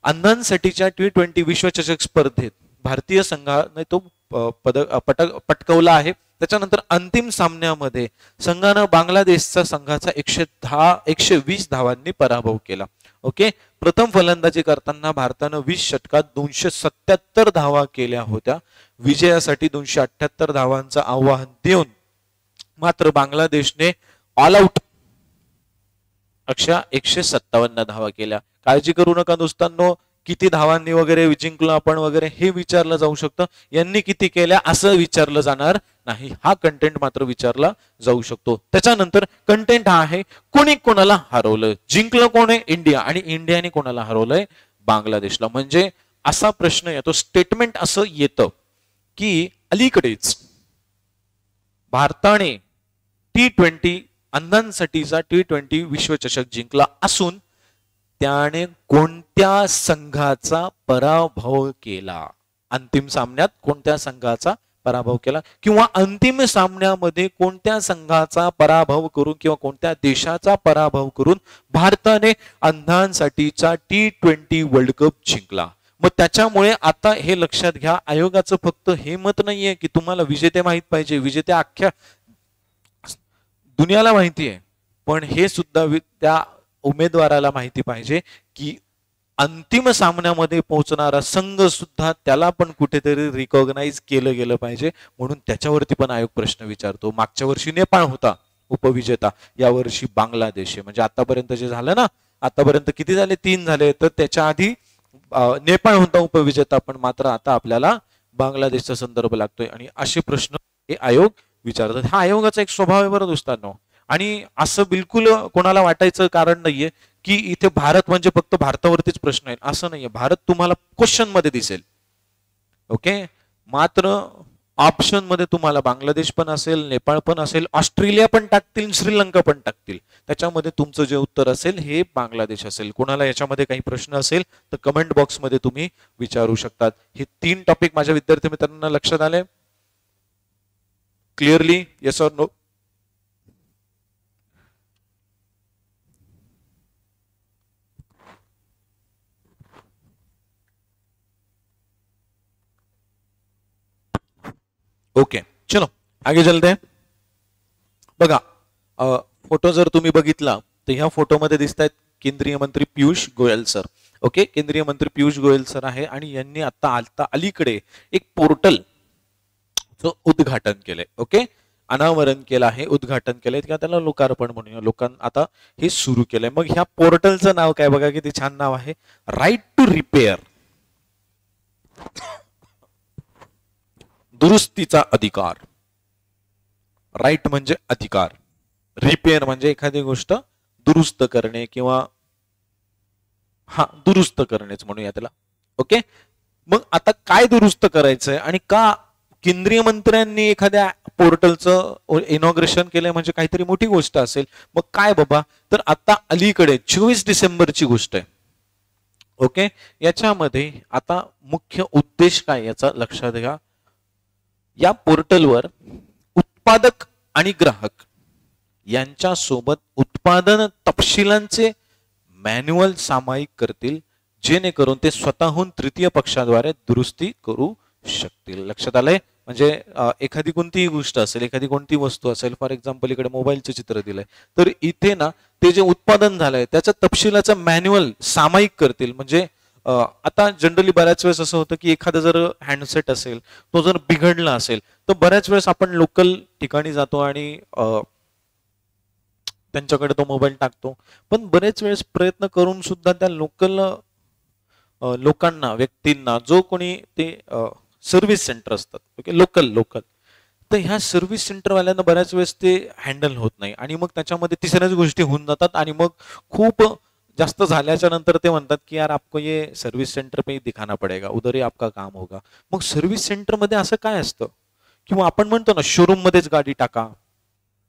अण्णांसाठीच्या T20 विश्वचषक स्पर्धेत भारतीय संघाने तो पटकवला आहे. त्याच्यानंतर अंतिम सामन्यामध्ये संघानं बांगलादेशचा संघाचा 120 धावांनी पराभव केला. ओके, प्रथम फलंदाजी करताना भारतानं 20 षटकात 277 धावा केल्या होत्या. विजयासाठी 278 धावांचं आव्हान देऊन मात्र बांगलादेशने ऑल आउट अक्षर 157 धावा केल्या. काळजी करू नका दोस्तांनो, किती धावांनी वगैरे जिंकलो आपण वगैरे हे विचारलं जाऊ शकतं, यांनी किती केल्या असं विचारलं जाणार नाही. हा कंटेंट मात्र विचारला जाऊ शकतो. त्याच्यानंतर कंटेंट हा आहे कोणी कोणाला हरवलं. जिंकलं कोण आहे? इंडिया, आणि इंडियाने कोणाला हरवलंय? बांगलादेशला. म्हणजे असा प्रश्न येतो, स्टेटमेंट असं येतं की अलीकडेच भारताने T20 अण्णांसाठीचा T20 विश्वचषक जिंकला असून त्याने कोणत्या संघाचा पराभव केला? अंतिम सामन्यात कोणत्या संघाचा पराभव केला, किंवा अंतिम सामन्यामध्ये कोणत्या संघाचा पराभव करून किंवा कोणत्या देशाचा पराभव करून भारताने अण्णांसाठीचा T20 वर्ल्ड कप जिंकला. मग त्याच्यामुळे आता हे लक्षात घ्या, आयोगाचं फक्त हे मत नाहीये की तुम्हाला विजेते माहित पाहिजे, विजेते अख्ख्या दुनियाला माहिती आहे, पण हे सुद्धा त्या उमेदवाराला माहिती पाहिजे की अंतिम सामन्यामध्ये पोहोचणारा संघ सुद्धा त्याला पण कुठेतरी रिकॉग्नाइज केलं गेलं पाहिजे. म्हणून त्याच्यावरती पण आयोग प्रश्न विचारतो. मागच्या वर्षी नेपाळ होता उपविजेता, या वर्षी बांगलादेश आहे. म्हणजे आतापर्यंत जे झालं ना, आतापर्यंत किती झाले? 3 झाले. तर त्याच्या आधी नेपाळ होता उपविजेता, पण मात्र आता आपल्याला बांगलादेशचा संदर्भ लागतोय, आणि असे प्रश्न हे आयोग विचारतात. हा आयोगाचा एक स्वभाव आहे बरं दोस्तांनो. आणि असं बिलकुल कोणाला वाटायचं कारण नाहीये की इथे भारत म्हणजे फक्त भारतावरतीच प्रश्न आहे, असं नाहीये. भारत तुम्हाला क्वेश्चन मध्ये दिसेल. ओके, मात्र ऑप्शन मध्ये तुम्हाला बांगलादेश पण असेल, नेपाळ पण असेल, ऑस्ट्रेलिया पण टाकतील, श्रीलंका पण टाकतील. त्याच्यामध्ये तुमचं जे उत्तर असेल हे बांगलादेश असेल. कोणाला याच्यामध्ये काही प्रश्न असेल तर कमेंट बॉक्स मध्ये तुम्ही विचारू शकतात. हे 3 टॉपिक माझ्या विद्यार्थी मित्रांना लक्षात आले clearly? Yes or no? Okay, चलो आगे चलते हैं. बघा, फोटो जर तुम्ही बघितला तर ह्या फोटोमध्ये दिसत आहेत केंद्रीय मंत्री पियुष गोयल सर. ओके, केंद्रीय मंत्री पियुष गोयल सर आहे, आणि यांनी आता अलीकडे एक पोर्टल उद्घाटन केलंय. ओके, अनावरण केलं आहे, उद्घाटन केलंय किंवा त्याला लोकार्पण म्हणूया, लोकांना आता हे सुरू केलंय. मग ह्या पोर्टलचं नाव काय? बघा किती छान नाव आहे, राईट टू रिपेअर, दुरुस्तीचा अधिकार. राईट म्हणजे अधिकार, रिपेअर म्हणजे एखादी गोष्ट दुरुस्त करणे किंवा दुरुस्त करणेच म्हणूया त्याला. ओके, मग आता काय दुरुस्त करायचंय आणि का केंद्रीय मंत्र्यांनी एखाद्या पोर्टलचं इनॉग्रेशन केलंय म्हणजे काहीतरी मोठी गोष्ट असेल. मग काय बाबा, तर आता अलीकडे 24 डिसेंबरची गोष्ट आहे. ओके, याच्यामध्ये आता मुख्य उद्देश काय याचा लक्षात घ्या. या पोर्टलवर उत्पादक आणि ग्राहक यांच्या सोबत उत्पादन तपशिलांचे मॅन्युअल सामायिक करतील, जेणेकरून ते स्वतःहून तृतीय पक्षाद्वारे दुरुस्ती करू शकतील. लक्षात आलंय? म्हणजे एखादी कोणतीही गोष्ट असेल, एखादी कोणती वस्तू असेल, फॉर एक्झाम्पल इकडे मोबाईलचे चित्र दिलंय, तर इथे ना ते जे उत्पादन झालंय त्याच्या तपशिलाचं मॅन्युअल सामायिक करतील. म्हणजे आता जनरली बऱ्याच वेळेस असं होतं की एखादा जर हँडसेट असेल तो जर बिघडला असेल तर बऱ्याच वेळेस आपण लोकल ठिकाणी जातो आणि त्यांच्याकडे तो मोबाईल टाकतो. पण बरेच वेळेस प्रयत्न करून सुद्धा त्या लोकल लोकांना व्यक्तींना जो कोणी ते सर्व्हिस सेंटर असतात ओके लोकल लोकल तर ह्या सर्व्हिस सेंटरवाल्यांना बऱ्याच वेळेस ते हँडल होत नाही आणि मग त्याच्यामध्ये तिसऱ्याच गोष्टी होऊन जातात आणि मग खूप जास्त झाल्याच्या नंतर ते म्हणतात की यार आपको ये सर्व्हिस सेंटर पे दिखाना पडेगा उधर ही आपका काम होगा. मग सर्व्हिस सेंटर मध्ये असं काय असतं किंवा आपण म्हणतो ना शोरूम मध्येच गाडी टाका.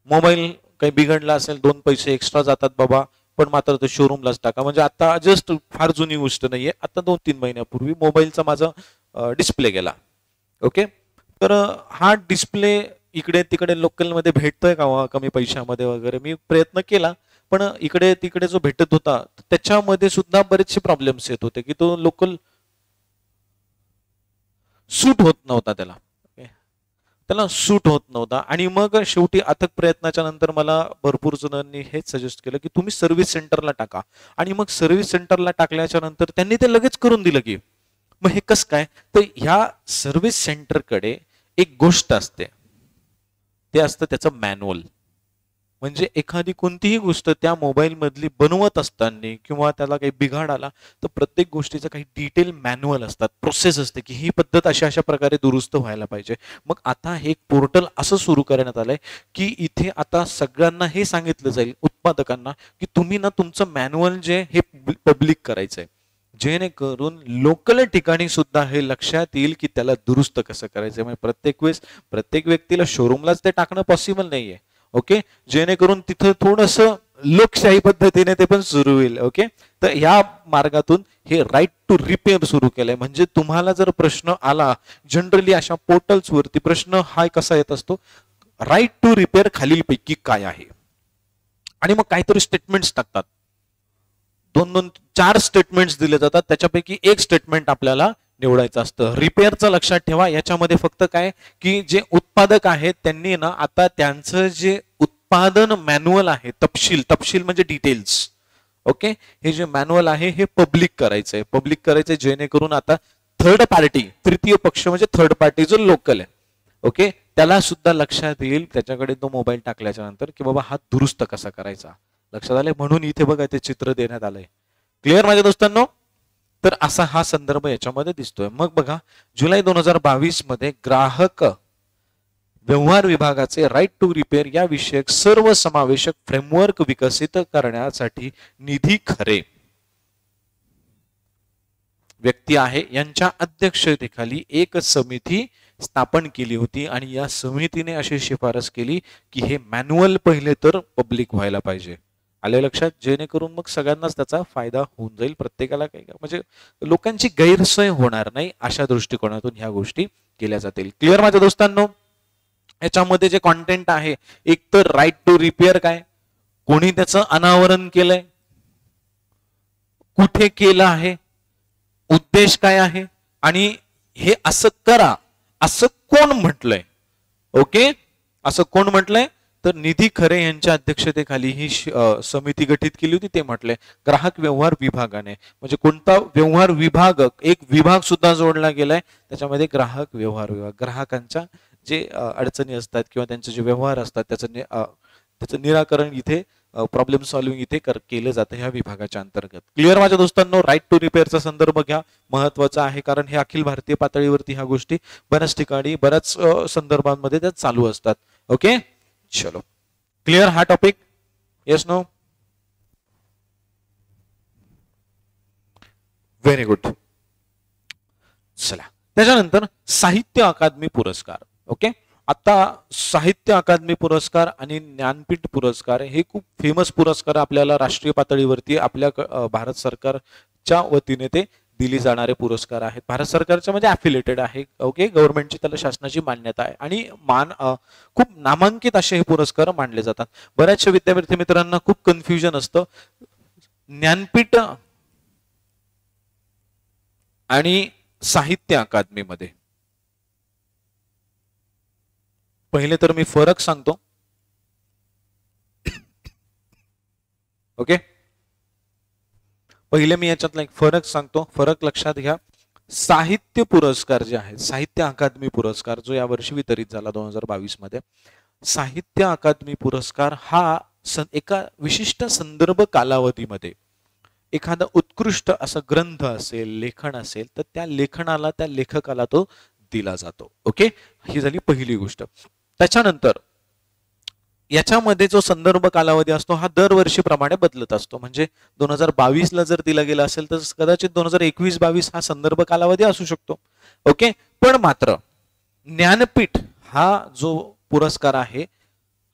मोबाईल काही बिघडला असेल 2 पैसे एक्स्ट्रा जातात बाबा पण मात्र तो शोरूमलाच टाका. म्हणजे आता जस्ट फार जुनी गोष्ट नाहीये आता 2-3 महिन्यापूर्वी मोबाईलचा माझा डिस्प्ले गेला ओके. तर हा डिस्प्ले इकडे तिकडे लोकलमध्ये भेटतोय का कमी पैशामध्ये वगैरे मी प्रयत्न केला पण इकडे तिकडे जो भेटत होता त्याच्यामध्ये सुद्धा बरेचसे प्रॉब्लेम्स येत होते की तो लोकल सूट होत नव्हता त्याला त्याला सूट होत नव्हता आणि मग शेवटी अथक प्रयत्नाच्या नंतर मला भरपूर जणांनी हेच सजेस्ट केलं की तुम्ही सर्व्हिस सेंटरला टाका आणि मग सर्व्हिस सेंटरला टाकल्याच्या नंतर त्यांनी ते लगेच करून दिलं की मग हे कसं काय तर ह्या सर्व्हिस सेंटरकडे एक गोष्ट असते ते असतं त्याचं मॅन्युअल. म्हणजे एखादी कोणतीही गोष्ट त्या मोबाईल मधली बनवत असताना किंवा त्याला काही बिघाड आला तर प्रत्येक गोष्टीचं काही डिटेल मॅन्युअल असतात प्रोसेस असते की ही पद्धत अशा अशा प्रकारे दुरुस्त व्हायला पाहिजे. मग आता हे एक पोर्टल असं सुरू करण्यात आलंय की इथे आता सगळ्यांना हे सांगितलं जाईल उत्पादकांना की तुम्ही ना तुमचं मॅन्युअल जे हे पब्लिक करायचंय जेणेकरून लोकल ठिकाणी सुद्धा हे लक्षात येईल की त्याला दुरुस्त कसं करायचंय. म्हणजे प्रत्येक वेळेस प्रत्येक व्यक्तीला शोरूमलाच ते टाकणं पॉसिबल नाहीये ओके. जेणेकरून तिथं थोडस लोकशाही पद्धतीने ते पण सुरू होईल ओके. तर ह्या मार्गातून हे राईट टू रिपेअर सुरू केलंय. म्हणजे तुम्हाला जर प्रश्न आला जनरली अशा पोर्टल्स वरती प्रश्न हा कसा येत असतो राईट टू रिपेअर खालीलपैकी काय आहे आणि मग काहीतरी स्टेटमेंट्स टाकतात 2-4 स्टेटमेंट्स दिले जातात त्याच्यापैकी एक स्टेटमेंट आपल्याला निवडायचं असतं. रिपेअरचं लक्षात ठेवा याच्यामध्ये फक्त काय की जे उत्पादक आहेत त्यांनी ना आता त्यांचं जे उत्पादन मॅन्युअल आहे तपशील म्हणजे डिटेल्स ओके हे जे मॅन्युअल आहे हे पब्लिक करायचंय जेणेकरून आता थर्ड पार्टी तृतीय पक्ष म्हणजे थर्ड पार्टी जो लोकल आहे ओके त्याला सुद्धा लक्षात येईल त्याच्याकडे तो मोबाईल टाकल्याच्या नंतर की बाबा हा दुरुस्त कसा करायचा लक्षात आलंय. म्हणून इथे बघा ते चित्र देण्यात आलंय. क्लिअर माझ्या दोस्तांनो. तर असा हा संदर्भ याच्यामध्ये दिसतोय. मग बघा जुलै 2022 मध्ये ग्राहक व्यवहार विभागाचे राईट टू रिपेअर या विषयक सर्वसमावेशक फ्रेमवर्क विकसित करण्यासाठी निधी खरे व्यक्ती आहे यांच्या अध्यक्षतेखाली एक समिती स्थापन केली होती आणि या समितीने अशी शिफारस केली की हे मॅन्युअल पहिले तर पब्लिक व्हायला पाहिजे. आले लक्षात जेणेकरून मग सगळ्यांनाच त्याचा फायदा होऊन जाईल प्रत्येकाला काही म्हणजे लोकांची गैरसोय होणार नाही अशा दृष्टिकोनातून ह्या गोष्टी केल्या जातील. क्लिअर माझ्या दोस्तांनो. याच्यामध्ये जे कॉन्टेंट आहे एक तर राईट टू रिपेअर काय कोणी त्याचं अनावरण केलंय कुठे केलं आहे उद्देश काय आहे आणि हे असं करा असं कोण म्हटलंय ओके असं कोण म्हटलंय तर निधी खरे यांच्या अध्यक्षतेखाली ही समिती गठीत केली होती. ते म्हटलंय ग्राहक व्यवहार विभागाने म्हणजे कोणता व्यवहार विभाग एक विभाग सुद्धा जोडला गेलाय त्याच्यामध्ये ग्राहक व्यवहार विभाग ग्राहकांच्या जे अडचणी असतात किंवा त्यांचे जे व्यवहार असतात त्याचं निराकरण इथे प्रॉब्लेम सॉल्व्हिंग इथे केलं जातं ह्या विभागाच्या अंतर्गत. क्लिअर माझ्या दोस्तांनो. राईट टू रिपेअरचा संदर्भ घ्या महत्वाचा आहे कारण हे अखिल भारतीय पातळीवरती ह्या गोष्टी बऱ्याच ठिकाणी बऱ्याच संदर्भांमध्ये त्या चालू असतात ओके. चलो क्लिअर हा topic yes no very good. चला त्याच्यानंतर साहित्य अकादमी पुरस्कार ओके. आता साहित्य अकादमी पुरस्कार आणि ज्ञानपीठ पुरस्कार हे खूप फेमस पुरस्कार आपल्याला राष्ट्रीय पातळीवरती आपल्या भारत सरकारच्या वतीने ते दिली जाणारे पुरस्कार आहेत. भारत सरकारच्या म्हणजे ॲफिलिएटेड आहे ओके गव्हर्नमेंटची त्याला शासनाची मान्यता आहे आणि खूप नामांकित असे हे पुरस्कार मानले जातात. बऱ्याचशा विद्यार्थी मित्रांना खूप कन्फ्युजन असतं ज्ञानपीठ आणि साहित्य अकादमी मध्ये. पहिले तर मी फरक सांगतो ओके. पहिले मी याच्यातला एक फरक सांगतो, फरक लक्षात घ्या. साहित्य पुरस्कार जे आहेत, साहित्य अकादमी पुरस्कार जो यावर्षी वितरित झाला 2022 मध्ये, साहित्य अकादमी पुरस्कार हा एका विशिष्ट संदर्भ कालावधीमध्ये एखादा उत्कृष्ट असा ग्रंथ असेल, लेखन असेल, तर त्या लेखनाला, त्या लेखकाला तो दिला जातो. ओके, ही झाली पहिली गोष्ट. त्याच्यानंतर याच्यामध्ये जो संदर्भ कालावधी असतो हा दरवर्षीप्रमाणे बदलत असतो. म्हणजे 2022 ला जर दिला गेला असेल तर कदाचित 2021-22 हा संदर्भ कालावधी असू शकतो. ओके, पण मात्र ज्ञानपीठ हा जो पुरस्कार आहे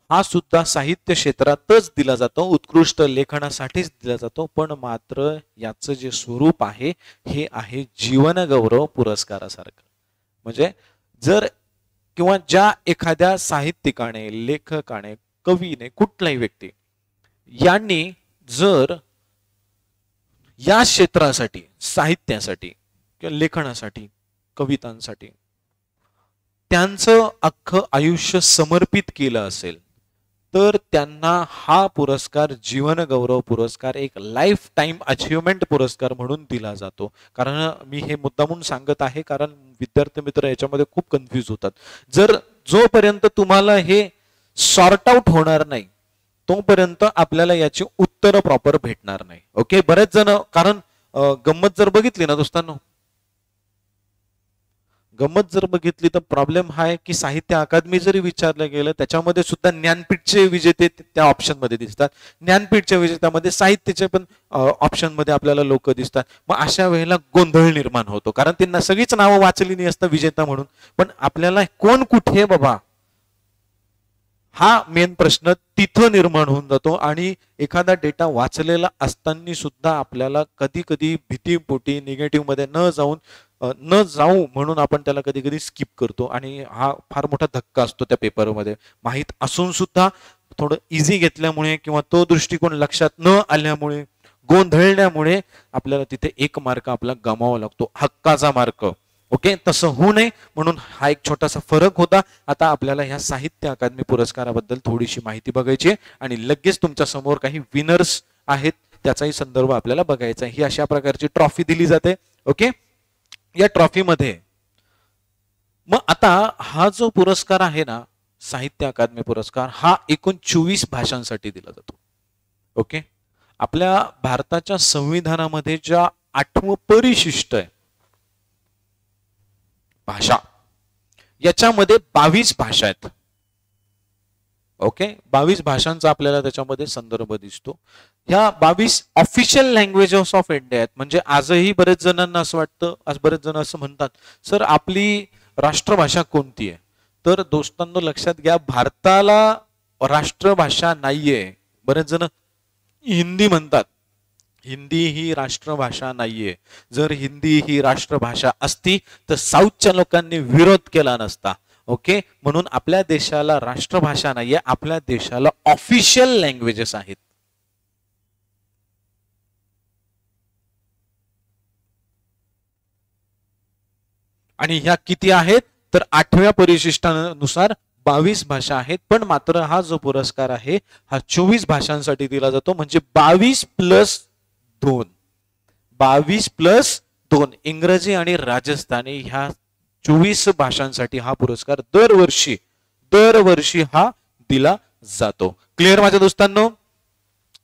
हा सुद्धा साहित्य क्षेत्रातच दिला जातो, उत्कृष्ट लेखनासाठीच दिला जातो. पण मात्र याचं जे स्वरूप आहे हे आहे जीवनगौरव पुरस्कारासारखं. म्हणजे जर किंवा ज्या एखाद्या साहित्यिकाने, लेखकाने, कवीने, कुठलाही व्यक्ती यांनी जर या क्षेत्रासाठी, साहित्यासाठी किंवा लेखनासाठी, कवितांसाठी त्यांचं अख्खं आयुष्य समर्पित केलं असेल तर त्यांना हा पुरस्कार, जीवनगौरव पुरस्कार, एक लाईफ टाइम अचीवमेंट पुरस्कार म्हणून दिला जातो. कारण मी हे मुद्दामून सांगत आहे कारण विद्यार्थी मित्र याच्यामध्ये खूप कन्फ्यूज होतात. जर जोपर्यंत तुम्हाला हे सॉर्ट आउट होणार नाही तोपर्यंत आपल्याला याची उत्तर प्रॉपर भेटणार नाही. ओके, बरेच जण, कारण गंमत जर बघितली ना दोस्तांनो, गंमत जर बघितली तर प्रॉब्लेम हा आहे की साहित्य अकादमी जरी विचारलं गेलं त्याच्यामध्ये सुद्धा ज्ञानपीठचे विजेते त्या ऑप्शन मध्ये दिसतात, ज्ञानपीठच्या विजेत्यामध्ये साहित्याचे पण ऑप्शन मध्ये आपल्याला लोक दिसतात. मग अशा वेळेला गोंधळ निर्माण होतो कारण त्यांना सगळीच नावं वाचली नाही असतं विजेता म्हणून, पण आपल्याला कोण कुठे बाबा हा मेन प्रश्न तिथं निर्माण होऊन जातो. आणि एखादा डेटा वाचलेला असताना सुद्धा आपल्याला कधी कधी भीतीपोटी निगेटिव्ह मध्ये न जाऊ म्हणून आपण त्याला कधी कधी स्किप करतो आणि हा फार मोठा धक्का असतो त्या पेपरमध्ये. माहीत असून सुद्धा थोडं इझी घेतल्यामुळे किंवा तो दृष्टिकोन लक्षात न आल्यामुळे, गोंधळल्यामुळे आपल्याला तिथे एक मार्क आपला गमावा लागतो, हक्काचा मार्क. ओके, तसं होऊ नये म्हणून हा एक छोटासा फरक होता. आता आपल्याला ह्या साहित्य अकादमी पुरस्काराबद्दल थोडीशी माहिती बघायची आहे आणि लगेच तुमच्या समोर काही विनर्स आहेत त्याचाही संदर्भ आपल्याला बघायचा आहे. ही अशा प्रकारची ट्रॉफी दिली जाते. ओके, या ट्रॉफीमध्ये मग आता हा जो पुरस्कार आहे ना, साहित्य अकादमी पुरस्कार, हा एकूण 24 भाषांसाठी दिला जातो. ओके, आपल्या भारताच्या संविधानामध्ये ज्या 8वं परिशिष्ट आहे भाषा, याच्यामध्ये 22 भाषा आहेत. ओके, 22 भाषांचा आपल्याला त्याच्यामध्ये संदर्भ दिसतो. ह्या 22 ऑफिशियल लँग्वेजेस ऑफ इंडिया आहेत. म्हणजे आजही बरेच जणांना असं वाटतं, आज बरेच जण असं म्हणतात, सर आपली राष्ट्रभाषा कोणती आहे? तर दोस्तांनो लक्षात घ्या, भारताला राष्ट्रभाषा नाहीये. बरेच जण हिंदी म्हणतात, हिंदी ही राष्ट्रभाषा नाहीये. जर हिंदी ही राष्ट्रभाषा असती तर साऊथच्या लोकांनी विरोध केला नसता. ओके, म्हणून आपल्या देशाला राष्ट्रभाषा नाहीये, आपल्या देशाला ऑफिशियल लँग्वेजेस आहेत. आणि ह्या किती आहेत तर 8व्या परिशिष्टानुसार 22 भाषा आहेत. पण मात्र हा जो पुरस्कार आहे हा 24 भाषांसाठी दिला जातो. म्हणजे 22 प्लस 2, 22 प्लस 2 इंग्रजी आणि राजस्थानी ह्या 24 भाषांसाठी हा पुरस्कार दरवर्षी हा दिला जातो. क्लिअर माझ्या दोस्तांनो?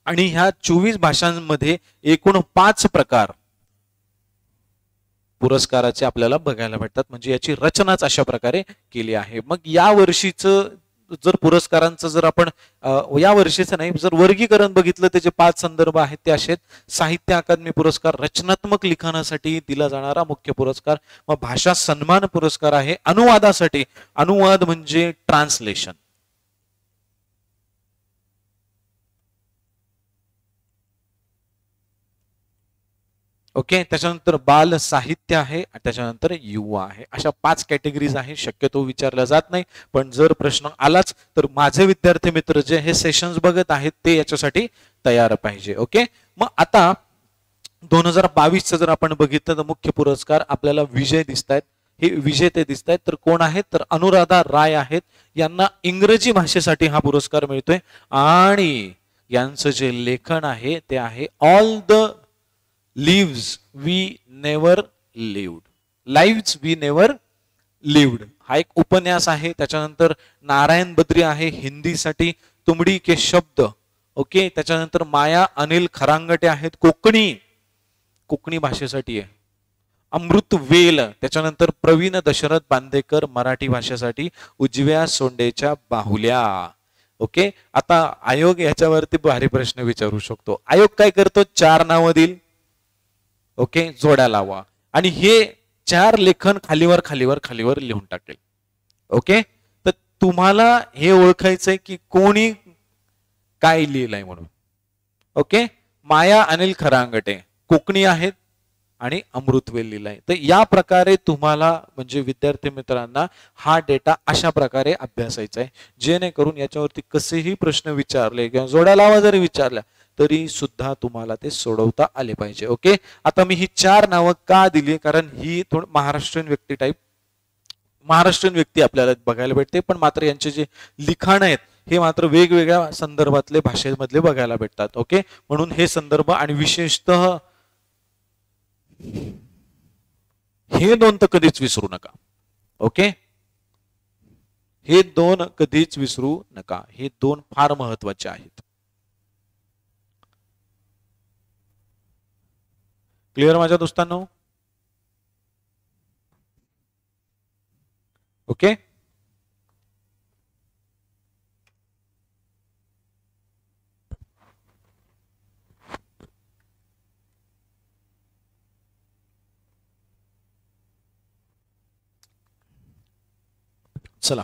आणि ह्या 24 भाषांमध्ये एकूण 5 प्रकार पुरस्काराचे आपल्याला बघायला भेटतात. म्हणजे याची रचनाच अशा प्रकारे केली आहे. मग या वर्षीचं जर पुरस्कारांचं जर आपण या वर्षीचं नाही, जर वर्गीकरण बघितलं त्याचे 5 संदर्भ आहेत ते असे आहेत. साहित्य अकादमी पुरस्कार रचनात्मक लिखाणासाठी दिला जाणारा मुख्य पुरस्कार. मग भाषा सन्मान पुरस्कार आहे अनुवादासाठी, अनुवाद म्हणजे ट्रान्सलेशन. ओके, त्याच्यानंतर बाल साहित्य आहे, त्याच्यानंतर युवा आहे. अशा 5 कॅटेगरीज आहे. शक्यतो विचारल्या जात नाही, पण जर प्रश्न आलाच तर माझे विद्यार्थी मित्र जे हे सेशन्स बघत आहेत ते याच्यासाठी तयार पाहिजे. ओके, मग आता 2022 जर आपण बघितलं तर मुख्य पुरस्कार आपल्याला विजय दिसत आहेत. हे विजेते दिसत आहेत तर कोण आहेत तर अनुराधा राय आहेत. यांना इंग्रजी भाषेसाठी हा पुरस्कार मिळतोय आणि यांचं जे लेखन आहे ते आहे all the lives we never lived. Lives we never lived हा एक उपन्यास आहे. त्याच्यानंतर नारायण बद्री आहे हिंदीसाठी, तुमडी के शब्द. ओके. त्याच्यानंतर माया अनिल खरांगटे आहेत कोकणी भाषेसाठी आहे. अमृत वेल. त्याच्यानंतर प्रवीण दशरथ बांदेकर मराठी भाषेसाठी, उजव्या सोंडेच्या बाहुल्या. ओके. आता आयोग याच्यावरती भारी प्रश्न विचारू शकतो. आयोग काय करतो? 4 नावं देईल. ओके. जोड्या लावा आणि हे 4 लेखन खालीवर खालीवर खालीवर लिहून टाकेल. ओके. तर तुम्हाला हे ओळखायचंय की कोणी काय लिहिलंय म्हणून. ओके. माया अनिल खरांगटे कोकणी आहेत आणि अमृतवेल लिहिलाय. तर या प्रकारे तुम्हाला म्हणजे विद्यार्थी मित्रांना हा डेटा अशा प्रकारे अभ्यासायचा आहे, जेणेकरून याच्यावरती कसेही प्रश्न विचारले किंवा जोड्या लावा जरी विचारल्या तरी सुद्धा तुम्हाला ते सोडवता आले पाहिजे. ओके. आता मी ही 4 नावं का दिली? कारण ही थोडं महाराष्ट्रीयन व्यक्ती आपल्याला बघायला भेटते, पण मात्र यांचे जे लिखाण आहेत हे मात्र वेगवेगळ्या संदर्भातले भाषेमधले बघायला भेटतात. ओके. म्हणून हे संदर्भ आणि विशेषतः हे 2 तर कधीच विसरू नका. ओके. हे 2 कधीच विसरू नका. हे 2 फार महत्वाचे आहेत. क्लिअर माझ्या दोस्तांनो? ओके. चला.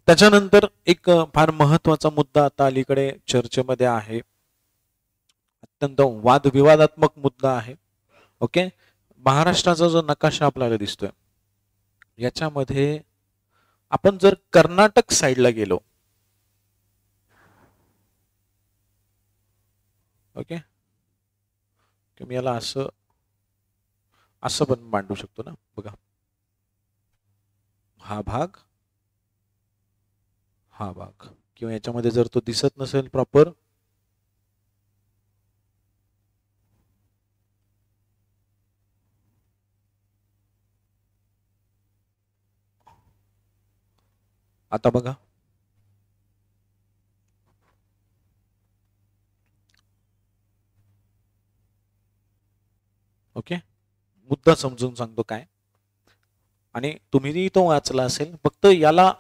त्याच्यानंतर एक फार महत्वाचा मुद्दा आता अलीकडे चर्चेमध्ये आहे, अत्यंत वादविवादात्मक मुद्दा आहे. ओके. महाराष्ट्राचा जो नकाशा आपल्याला दिसतोय याच्यामध्ये आपण जर कर्नाटक साइडला गेलो, ओके, मी याला असं पण मांडू शकतो ना. बघा, हा भाग किंवा याच्यामध्ये जर तो दिसत नसेल प्रॉपर, आता बघा, ओके. मुद्दा समजून सांगतो काय, आणि तुम्ही तो वाचला असेल. फक्त याला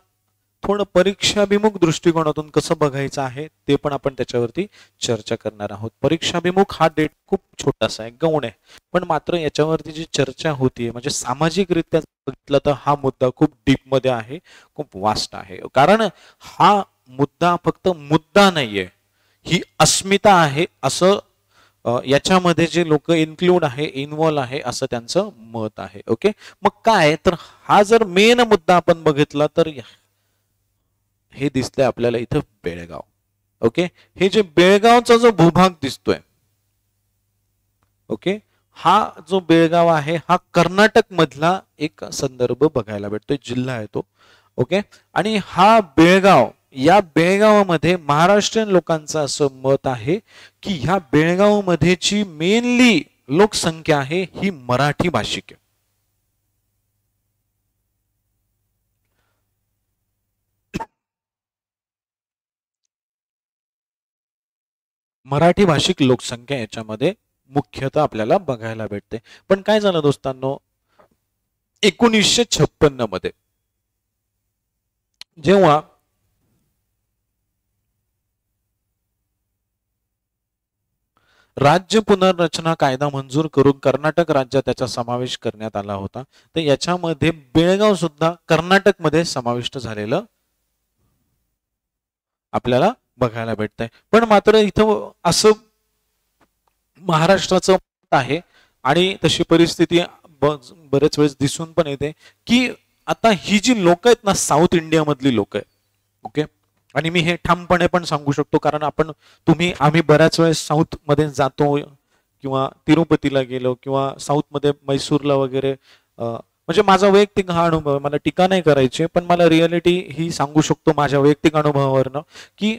थोडं परीक्षाभिमुख दृष्टिकोनातून कसं बघायचं आहे ते पण आपण त्याच्यावरती चर्चा करणार आहोत. परीक्षाभिमुख हा डेट खूप छोटासा आहे, गौण आहे, पण मात्र याच्यावरती जी चर्चा होतीये म्हणजे सामाजिकरित्या बघितलं तर हा मुद्दा खूप डीप मध्ये आहे, खूप वास्ट आहे. कारण हा मुद्दा फक्त मुद्दा नाहीये, ही अस्मिता आहे असं याच्यामध्ये जे लोक इन्क्लूड आहे, इन्व्हॉल्व आहे असं त्यांचं मत आहे. ओके. मग काय तर हा जर मेन मुद्दा आपण बघितला तर हे दिसतंय आपल्याला इथं बेळगाव. ओके. हे जे बेळगावचा जो भूभाग दिसतोय, ओके, हा जो बेळगाव आहे हा कर्नाटक मधला एक संदर्भ बघायला भेटतोय, जिल्हा आहे तो. ओके. आणि हा बेळगाव, या बेळगावामध्ये महाराष्ट्रीयन लोकांचं असं मत आहे की ह्या बेळगावमध्ये जी मेनली लोकसंख्या आहे ही मराठी भाषिक आहे. मराठी भाषिक लोकसंख्या याच्यामध्ये मुख्यतः आपल्याला बघायला भेटते. पण काय झालं दोस्तांनो, 1956 मध्ये जेव्हा राज्य पुनर्रचना कायदा मंजूर करून कर्नाटक राज्यात त्याचा समावेश करण्यात आला होता, तर याच्यामध्ये बेळगाव सुद्धा कर्नाटक मध्ये समाविष्ट झालेलं आपल्याला बघायला भेटतंय. पण मात्र इथं असं महाराष्ट्राचं आहे आणि तशी परिस्थिती बरेच वेळेस दिसून पण येते की आता ही जी लोक आहेत ना, साऊथ इंडिया मधली लोक आहे. ओके. आणि मी हे ठामपणे पण सांगू शकतो कारण आम्ही बऱ्याच वेळेस साऊथ मध्ये जातो किंवा तिरुपतीला गेलो किंवा साऊथ मध्ये मैसूरला वगैरे, म्हणजे माझा वैयक्तिक हा अनुभव, मला टीका नाही करायची पण मला रिअलिटी ही सांगू शकतो माझ्या वैयक्तिक अनुभवावरनं की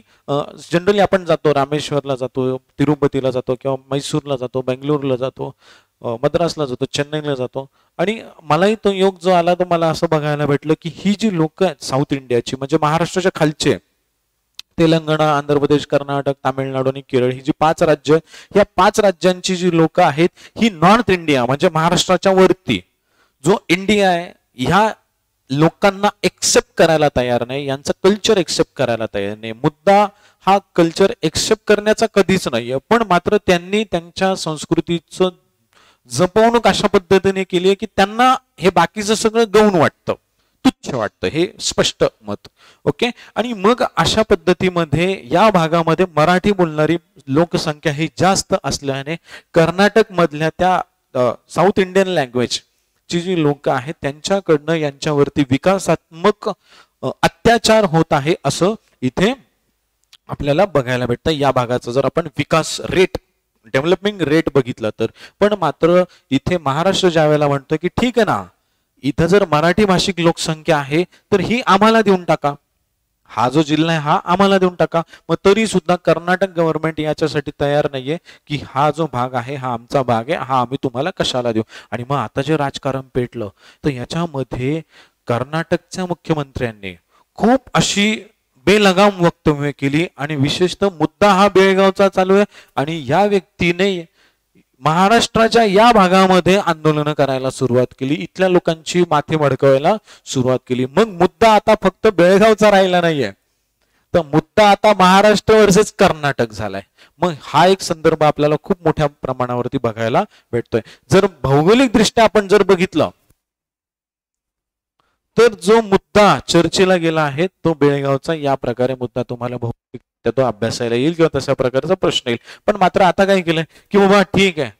जनरली आपण जातो, रामेश्वरला जातो, तिरुपतीला जातो किंवा मैसूरला जातो, बेंगलोरला जातो, मद्रासला जातो, चेन्नईला जातो आणि मलाही तो योग जो आला तो मला असं बघायला भेटलं की ही जी लोक आहेत साऊथ इंडियाची म्हणजे महाराष्ट्राच्या खालचे तेलंगणा, आंध्र प्रदेश, कर्नाटक, तामिळनाडू आणि केरळ ही जी 5 राज्य या 5 राज्यांची जी लोक आहेत ही नॉर्थ इंडिया म्हणजे महाराष्ट्राच्या वरती जो इंडिया आहे ह्या लोकांना एक्सेप्ट करायला तयार नाही, यांचं कल्चर एक्सेप्ट करायला तयार नाही. मुद्दा हा कल्चर एक्सेप्ट करण्याचा कधीच नाहीये, पण मात्र त्यांनी त्यांच्या संस्कृतीचं जपवणूक अशा पद्धतीने केली आहे की त्यांना हे बाकीचं सगळं गौण वाटतं, तुच्छ वाटतं, हे स्पष्ट मत. ओके. आणि मग अशा पद्धतीमध्ये या भागामध्ये मराठी बोलणारी लोकसंख्या ही जास्त असल्याने कर्नाटक मधल्या त्या साऊथ इंडियन लँग्वेज ची जी लोक आहेत त्यांच्याकडनं यांच्यावरती विकासात्मक अत्याचार होत आहे असं इथे आपल्याला बघायला भेटतं. या भागाचा जर आपण विकास रेट डेव्हलपिंग रेट बघितलं तर, पण मात्र इथे महाराष्ट्र ज्या वेळेला म्हणतं की ठीक आहे ना, इथं जर मराठी भाषिक लोकसंख्या आहे तर ही आम्हाला देऊन टाका, हा जो जिल्हा आहे हा आम्हाला देऊन टाका. मग तरी सुद्धा कर्नाटक गव्हर्नमेंट याच्यासाठी तयार नाहीये की हा जो भाग आहे हा आमचा भाग आहे, हा आम्ही तुम्हाला कशाला देऊ. आणि मग आता जे राजकारण पेटलं तर याच्यामध्ये कर्नाटकच्या मुख्यमंत्र्यांनी खूप अशी बेलगाम वक्तव्य केली आणि विशेषतः मुद्दा हा बेळगावचा चालू आहे आणि या व्यक्तीने महाराष्ट्राच्या या भागामध्ये आंदोलन करायला सुरुवात केली, इथल्या लोकांची माथे मडकवायला सुरुवात केली. मग मुद्दा आता फक्त बेळगावचा राहिला नाहीये, तर मुद्दा आता महाराष्ट्र वर्सेस कर्नाटक झालाय. मग हा एक संदर्भ आपल्याला खूप मोठ्या प्रमाणावरती बघायला भेटतोय. जर भौगोलिक दृष्ट्या आपण जर बघितलं तर जो मुद्दा चर्चेला गेला आहे तो बेळगावचा या प्रकारे मुद्दा तुम्हाला भौगोलिक तो अभ्यासायला येईल किंवा तशा प्रकारचा प्रश्न येईल. पण मात्र आता काय केलंय की बाबा ठीक आहे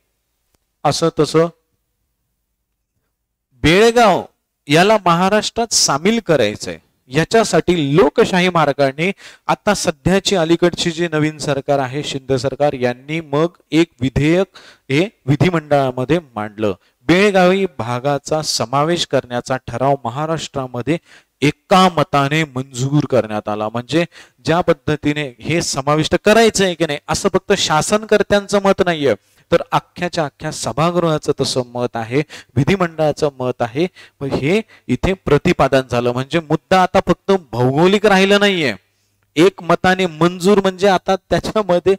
असं तसं बेळगाव याला महाराष्ट्रात सामील करायचंय, याच्यासाठी लोकशाही मार्गाने आता सध्याची अलीकडची जी नवीन सरकार आहे शिंदे सरकार यांनी मग एक विधेयक हे विधिमंडळामध्ये मांडलं. बेळगावी भागाचा समावेश करण्याचा ठराव महाराष्ट्रामध्ये एका मताने मंजूर करण्यात आला. म्हणजे ज्या पद्धतीने हे समाविष्ट करायचंय की नाही असं फक्त शासनकर्त्यांचं मत नाहीये, तर अख्ख्याच्या अख्ख्या सभागृहाचं तसं मत आहे, विधिमंडळाचं मत आहे. हे इथे प्रतिपादन झालं. म्हणजे मुद्दा आता फक्त भौगोलिक राहिलं नाहीये, एक मताने मंजूर म्हणजे आता त्याच्यामध्ये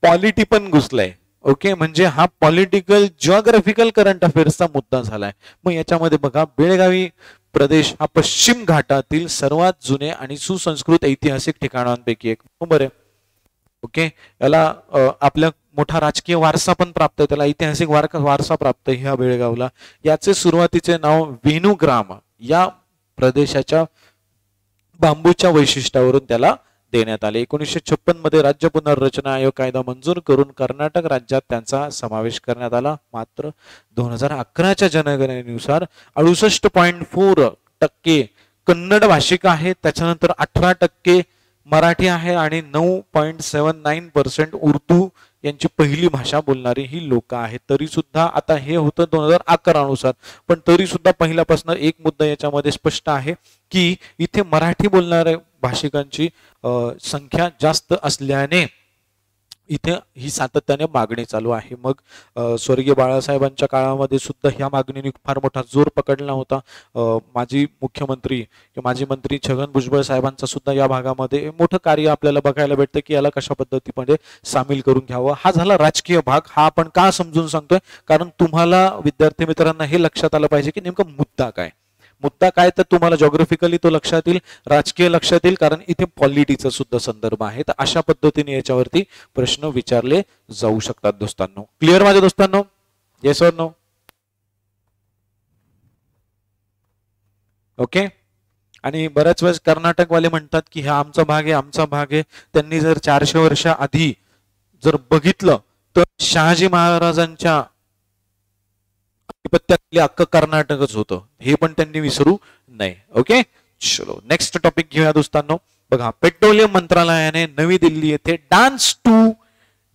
पॉलिटी पण घुसलाय. ओके. म्हणजे हा पॉलिटिकल जिओग्राफिकल करंट अफेअर्सचा मुद्दा झालाय. मग याच्यामध्ये बघा बेळगावी प्रदेश हा पश्चिम घाटातील सर्वात जुने आणि सुसंस्कृत ऐतिहासिक ठिकाणांपैकी एक बरोबर आहे. ओके. याला आपल्या मोठा राजकीय वारसा पण प्राप्त आहे, त्याला ऐतिहासिक वारसा प्राप्त आहे ह्या बेळगावला. याचे सुरुवातीचे नाव वेणुग्राम या प्रदेशाच्या बांबूच्या वैशिष्ट्यावरून त्याला देण्यात आले. 1956 मध्ये राज्य पुनर्रचना आयोग कायदा मंजूर करून कर्नाटक राज्यात त्यांचा समावेश करण्यात आला. मात्र 2011च्या जनगणनेनुसार 68.4% कन्नड भाषिक आहे, त्याच्यानंतर 18% मराठी आहे आणि 9.79% उर्दू यांची पहिली भाषा बोलणारी ही लोक आहेत. तरी सुद्धा आता हे होतं 2011 नुसार, पण तरी सुद्धा पहिल्यापासून एक मुद्दा याच्यामध्ये स्पष्ट आहे की इथे मराठी बोलणाऱ्या भाषिकांची संख्या जास्त असल्याने इथे ही सातत्याने मागणी चालू आहे. मग स्वर्गीय बाळासाहेबांच्या काळामध्ये सुद्धा ह्या मागणीने फार मोठा जोर पकडला होता. माजी मुख्यमंत्री माजी मंत्री छगन भुजबळ साहेबांचा सुद्धा या भागामध्ये मोठं कार्य आपल्याला बघायला भेटतं की याला कशा पद्धतीमध्ये सामील करून घ्यावं. हा झाला राजकीय भाग. हा आपण का समजून सांगतोय, कारण तुम्हाला विद्यार्थी मित्रांना हे लक्षात आलं पाहिजे की नेमका मुद्दा काय. मुद्दा काय तर तुम्हाला जॉग्राफिकली तो लक्षात येईल, राजकीय लक्षात येईल, कारण इथे पॉलिटिक्सचा सुद्धा संदर्भ आहे. तर अशा पद्धतीने याच्यावरती प्रश्न विचारले जाऊ शकतात दोस्तांनो. क्लिअर माझ्या दोस्तांनो? Yes or no? ओके. आणि बऱ्याच वेळेस कर्नाटकवाले म्हणतात की हा आमचा भाग आहे, आमचा भाग आहे. त्यांनी जर 400 वर्ष आधी जर बघितलं तर शहाजी महाराजांच्या आधिपत्यातले अख्खं कर्नाटकच होतं, हे पण त्यांनी विसरू नये. ओके. चलो नेक्स्ट टॉपिक घेऊया दोस्तांनो. बघा, पेट्रोलियम मंत्रालयाने नवी दिल्ली येथे डान्स टू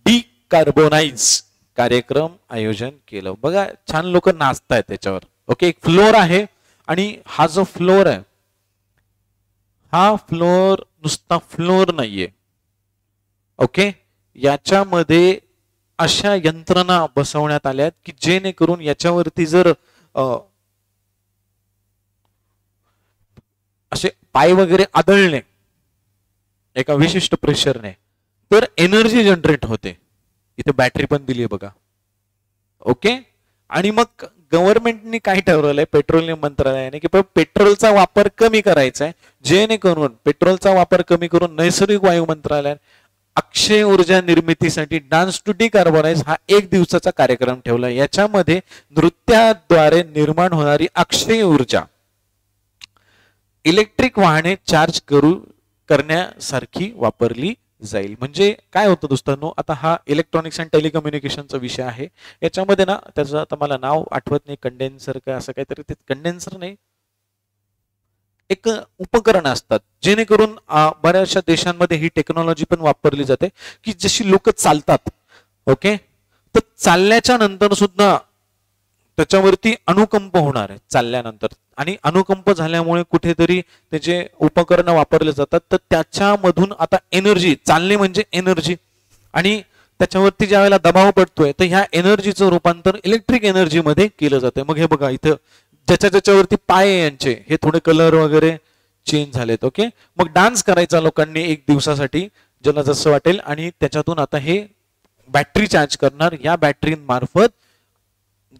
डिकार्बोनाइज कार्यक्रम आयोजन केलं. बघा छान लोक नाचतायत त्याच्यावर. ओके. एक फ्लोर आहे आणि हा जो फ्लोर आहे हा फ्लोर नुसता फ्लोर नाहीये. ओके. याच्यामध्ये अशा यंत्रणा बसवण्यात आल्या की जेणेकरून याच्यावरती जर असे पाय वगैरे आदळणे एका विशिष्ट प्रेशरने तर एनर्जी जनरेट होते. इथे बॅटरी पण दिली आहे बघा. ओके. आणि मग गव्हर्नमेंटनी काय ठरवलंय पेट्रोलियम मंत्रालयाने की पेट्रोलचा वापर कमी करायचा आहे, जेणेकरून पेट्रोलचा वापर कमी करून नैसर्गिक वायू मंत्रालयाने अक्षय ऊर्जा निर्मितीसाठी डान्स टू डिकार्बोनाइज हा 1 दिवसाचा कार्यक्रम ठेवला. याच्यामध्ये नृत्याद्वारे निर्माण होणारी अक्षय ऊर्जा इलेक्ट्रिक वाहने चार्ज करण्यासारखी वापरली जाईल. म्हणजे काय होतं दोस्तांनो, आता हा इलेक्ट्रॉनिक्स अँड टेलिकम्युनिकेशनचा विषय आहे. याच्यामध्ये ना त्याचं आता मला नाव आठवत नाही, कंडेन्सर काय असं काहीतरी, ते कंडेन्सर नाही, एक उपकरण असतात जेणेकरून बऱ्याचशा देशांमध्ये ही टेक्नॉलॉजी पण वापरली जाते की जशी लोक चालतात, ओके, तर चालल्याच्या नंतर सुद्धा त्याच्यावरती अनुकंप होणार आहे चालल्यानंतर, आणि अनुकंप झाल्यामुळे कुठेतरी त्याचे उपकरण वापरले जातात, तर त्याच्यामधून आता एनर्जी, चालणे म्हणजे एनर्जी, आणि त्याच्यावरती ज्या वेळेला दबाव पडतोय तर ह्या एनर्जीचं रूपांतर इलेक्ट्रिक एनर्जी मध्ये केलं जाते. मग हे बघा इथं ज्याच्यावरती पाय यांचे हे थोडे कलर वगैरे चेंज झालेत. ओके. मग डान्स करायचा लोकांनी 1 दिवसासाठी ज्याला जसं वाटेल, आणि त्याच्यातून आता हे बॅटरी चार्ज करणार, या बॅटरीमार्फत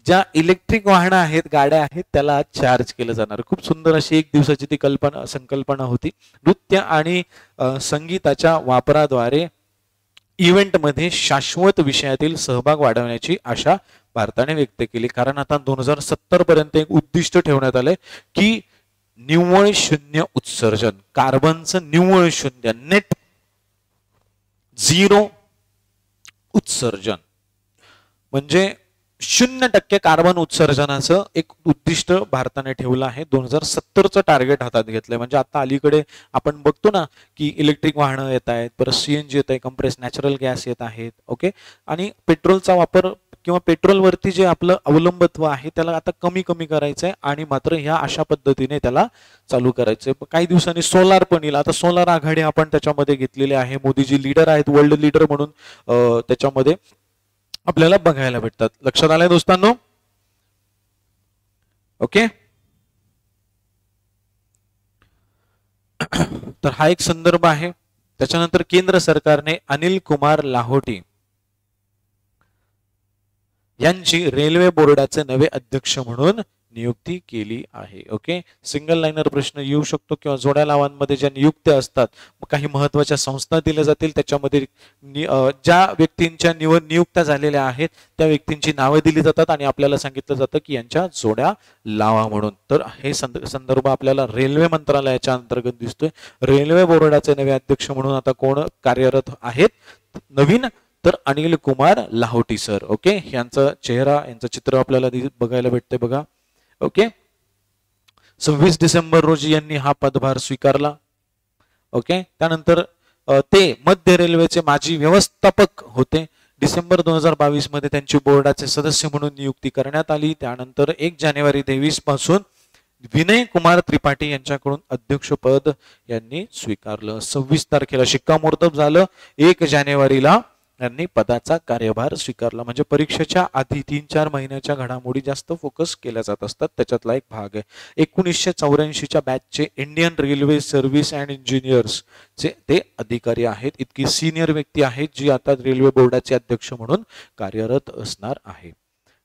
ज्या इलेक्ट्रिक वाहनं आहेत, गाड्या आहेत, त्याला चार्ज केलं जाणार. खूप सुंदर अशी 1 दिवसाची ती संकल्पना होती. नृत्य आणि संगीताच्या वापराद्वारे इव्हेंटमध्ये शाश्वत विषयातील सहभाग वाढवण्याची आशा भारताने व्यक्त केली. कारण आता 2070 पर्यंत एक उद्दिष्ट ठेवण्यात आलंय की निव्वळ शून्य उत्सर्जन, कार्बनचं निव्वळ शून्य, नेट झिरो उत्सर्जन, म्हणजे 0% कार्बन उत्सर्जनाचं एक उद्दिष्ट भारताने ठेवलं आहे. 2070चं टार्गेट हातात घेतलंय. म्हणजे आता अलीकडे आपण बघतो ना की इलेक्ट्रिक वाहनं येत आहेत, परत सीएनजी येत आहे, कंप्रेस नॅचरल गॅस येत आहेत, ओके, आणि पेट्रोलचा वापर किंवा पेट्रोलवरती जे आपलं अवलंबित्व आहे त्याला आता कमी करायचं आहे, आणि मात्र ह्या अशा पद्धतीने त्याला चालू करायचंय. काही दिवसांनी सोलार पण येईल. आता सोलार आघाडी आपण त्याच्यामध्ये घेतलेली आहे. मोदीजी लीडर आहेत, वर्ल्ड लीडर म्हणून त्याच्यामध्ये आपल्याला बघायला भेटतात. लक्षात आलंय दोस्तांनो? ओके. तर हा एक संदर्भ आहे. त्याच्यानंतर केंद्र सरकारने अनिल कुमार लाहोटी यांची रेल्वे बोर्डाचे नवे अध्यक्ष म्हणून नियुक्ती केली आहे. ओके. सिंगल लाईनर प्रश्न येऊ शकतो किंवा जोड्या लावांमध्ये ज्या नियुक्त्या असतात, काही महत्वाच्या संस्था दिल्या जातील, त्याच्यामध्ये ज्या व्यक्तींच्या नियुक्त्या झालेल्या आहेत त्या व्यक्तींची नावे दिली जातात आणि आपल्याला सांगितलं जातं की यांच्या जोड्या लावा म्हणून. तर हे संदर्भ आपल्याला रेल्वे मंत्रालयाच्या अंतर्गत दिसतोय. रेल्वे बोर्डाचे नवे अध्यक्ष म्हणून आता कोण कार्यरत आहेत नवीन, तर अनिल कुमार लाहोटी सर. ओके. यांचा चेहरा, यांचं चित्र आपल्याला बघायला भेटते बघा. ओके. 26 डिसेंबर रोजी यांनी हा पदभार स्वीकारला. ओके. त्यानंतर ते मध्य रेल्वेचे माजी व्यवस्थापक होते. डिसेंबर 2022 मध्ये त्यांची बोर्डाचे सदस्य म्हणून नियुक्ती करण्यात आली. त्यानंतर 1 जानेवारी 2023 पासून विनय कुमार त्रिपाठी यांच्याकडून अध्यक्षपद यांनी स्वीकारलं. 26 तारखेला शिक्कामोर्तब झालं. 1 जानेवारीला यांनी पदाचा कार्यभार स्वीकारला. म्हणजे परीक्षेच्या आधी 3-4 महिन्याच्या घडामोडी जास्त फोकस केल्या जात असतात, त्याच्यातला एक भाग आहे. 1984च्या बॅचचे Indian railway service and engineers चे ते अधिकारी आहेत. इतकी सिनियर व्यक्ती आहेत जी आता रेल्वे बोर्डाचे अध्यक्ष म्हणून कार्यरत असणार आहे.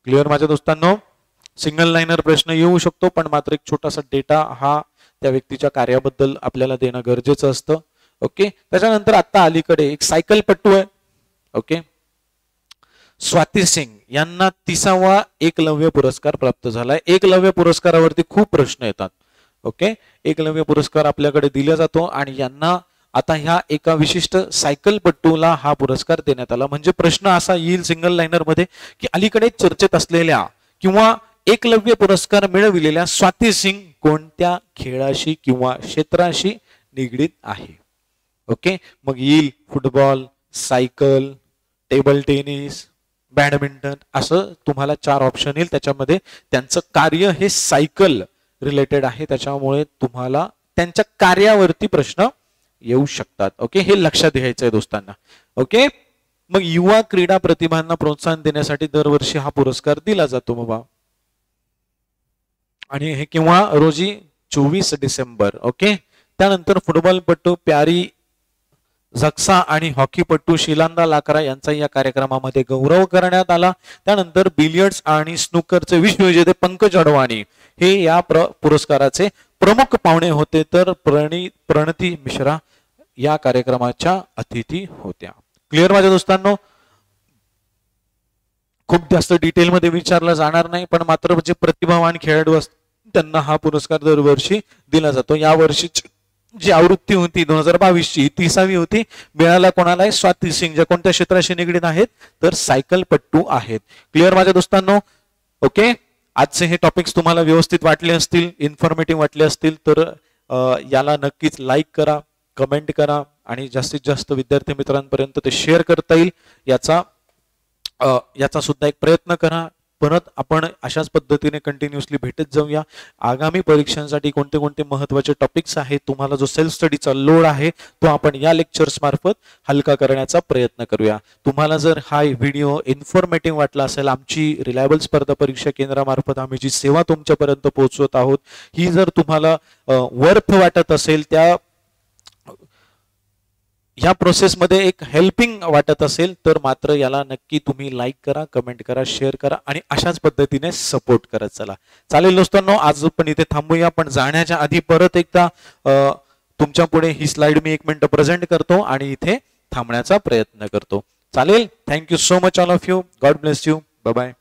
क्लिअर माझ्या दोस्तांनो? सिंगल लाईनर प्रश्न येऊ शकतो, पण मात्र एक छोटासा डेटा हा त्या व्यक्तीच्या कार्याबद्दल आपल्याला देणं गरजेचं असतं. ओके. त्याच्यानंतर आता अलीकडे एक सायकलपटू आहे. ओके. स्वाती सिंग यांना 30वा एकलव्य पुरस्कार प्राप्त झालाय. एकलव्य पुरस्कारावरती खूप प्रश्न येतात. ओके. एकलव्य पुरस्कार आपल्याकडे दिला जातो आणि यांना आता ह्या एका विशिष्ट सायकलपटूला हा पुरस्कार देण्यात आला. म्हणजे प्रश्न असा येईल सिंगल लाईनर मध्ये की अलीकडे चर्चेत असलेल्या किंवा एकलव्य पुरस्कार मिळविलेल्या स्वाती सिंग कोणत्या खेळाशी किंवा क्षेत्राशी निगडीत आहे. ओके. मग येईल football, cycle, table tennis, badminton, असं तुम्हाला 4 ऑप्शन येईल. त्याच्यामध्ये त्यांचं कार्य हे सायकल रिलेटेड आहे, त्याच्यामुळे तुम्हाला त्यांच्या कार्यावरती प्रश्न येऊ शकतात. ओके. हे लक्षात घ्यायचं आहे दोस्तांना. ओके. मग युवा क्रीडा प्रतिभांना प्रोत्साहन देण्यासाठी दरवर्षी हा पुरस्कार दिला जातो बाबा. आणि हे केव्हा रोजी 24 डिसेंबर. ओके. त्यानंतर फुटबॉलपटू प्यारी झक्सा आणि हॉकीपटू शिलांदा लाकरा यांचा या कार्यक्रमामध्ये गौरव करण्यात आला. त्यानंतर बिलियर्ड्स आणि स्नूकरचे विश्वविजेते पंकज अडवाणी हे या पुरस्काराचे प्रमुख पाहुणे होते. तर प्रणती मिश्रा या कार्यक्रमाच्या अतिथी होत्या. क्लिअर माझ्या दोस्तांनो. खूप जास्त डिटेलमध्ये विचारलं जाणार नाही, पण मात्र जे प्रतिभावान खेळाडू असतात त्यांना हा पुरस्कार दरवर्षी दिला जातो. या वर्षी जी आवृत्ती होती 2022 ची 30वी होती. मिळाला कोणाला? स्वाती सिंग, ज्या कोणत्या क्षेत्राशी निगडीत आहेत? तर सायकलपट्टू आहेत. क्लिअर माझ्या दोस्तांनो. ओके. आजचे हे टॉपिक्स तुम्हाला व्यवस्थित वाटले असतील, इन्फॉर्मेटिव्ह वाटले असतील तर याला नक्कीच लाईक करा, कमेंट करा आणि जास्तीत जास्त विद्यार्थी मित्रांपर्यंत ते शेअर करता येईल याचा सुद्धा एक प्रयत्न करा. परत आपण अशाच पद्धतीने कंटिन्युअसली भेटत जाऊया. आगामी परीक्षांसाठी कोणते कोणते महत्त्वाचे टॉपिक्स आहेत, तुम्हाला जो सेल्फ स्टडीचा लोड आहे तो आपण या लेक्चर्स मार्फत हलका करण्याचा प्रयत्न करूया. तुम्हाला जर हा व्हिडिओ इन्फॉर्मेटिव्ह वाटला असेल, आमची रिलायबल स्पर्धा परीक्षा केंद्रामार्फत आम्ही जी सेवा तुमच्यापर्यंत पोहोचवत आहोत ही जर तुम्हाला वर्थ वाटत असेल, या प्रोसेसमध्ये एक हेल्पिंग वाटत असेल तर मात्र याला नक्की तुम्ही लाईक करा, कमेंट करा, शेअर करा आणि अशाच पद्धतीने सपोर्ट करत चला. चालेल दोस्तांनो. आज पण इथे थांबूया, पण जाण्याच्या आधी परत एकदा तुमच्या पुढे ही स्लाइड मी 1 मिनिट प्रेझेंट करतो आणि इथे थांबण्याचा प्रयत्न करतो. चालेल. Thank you so much all of you. God bless you. Bye bye.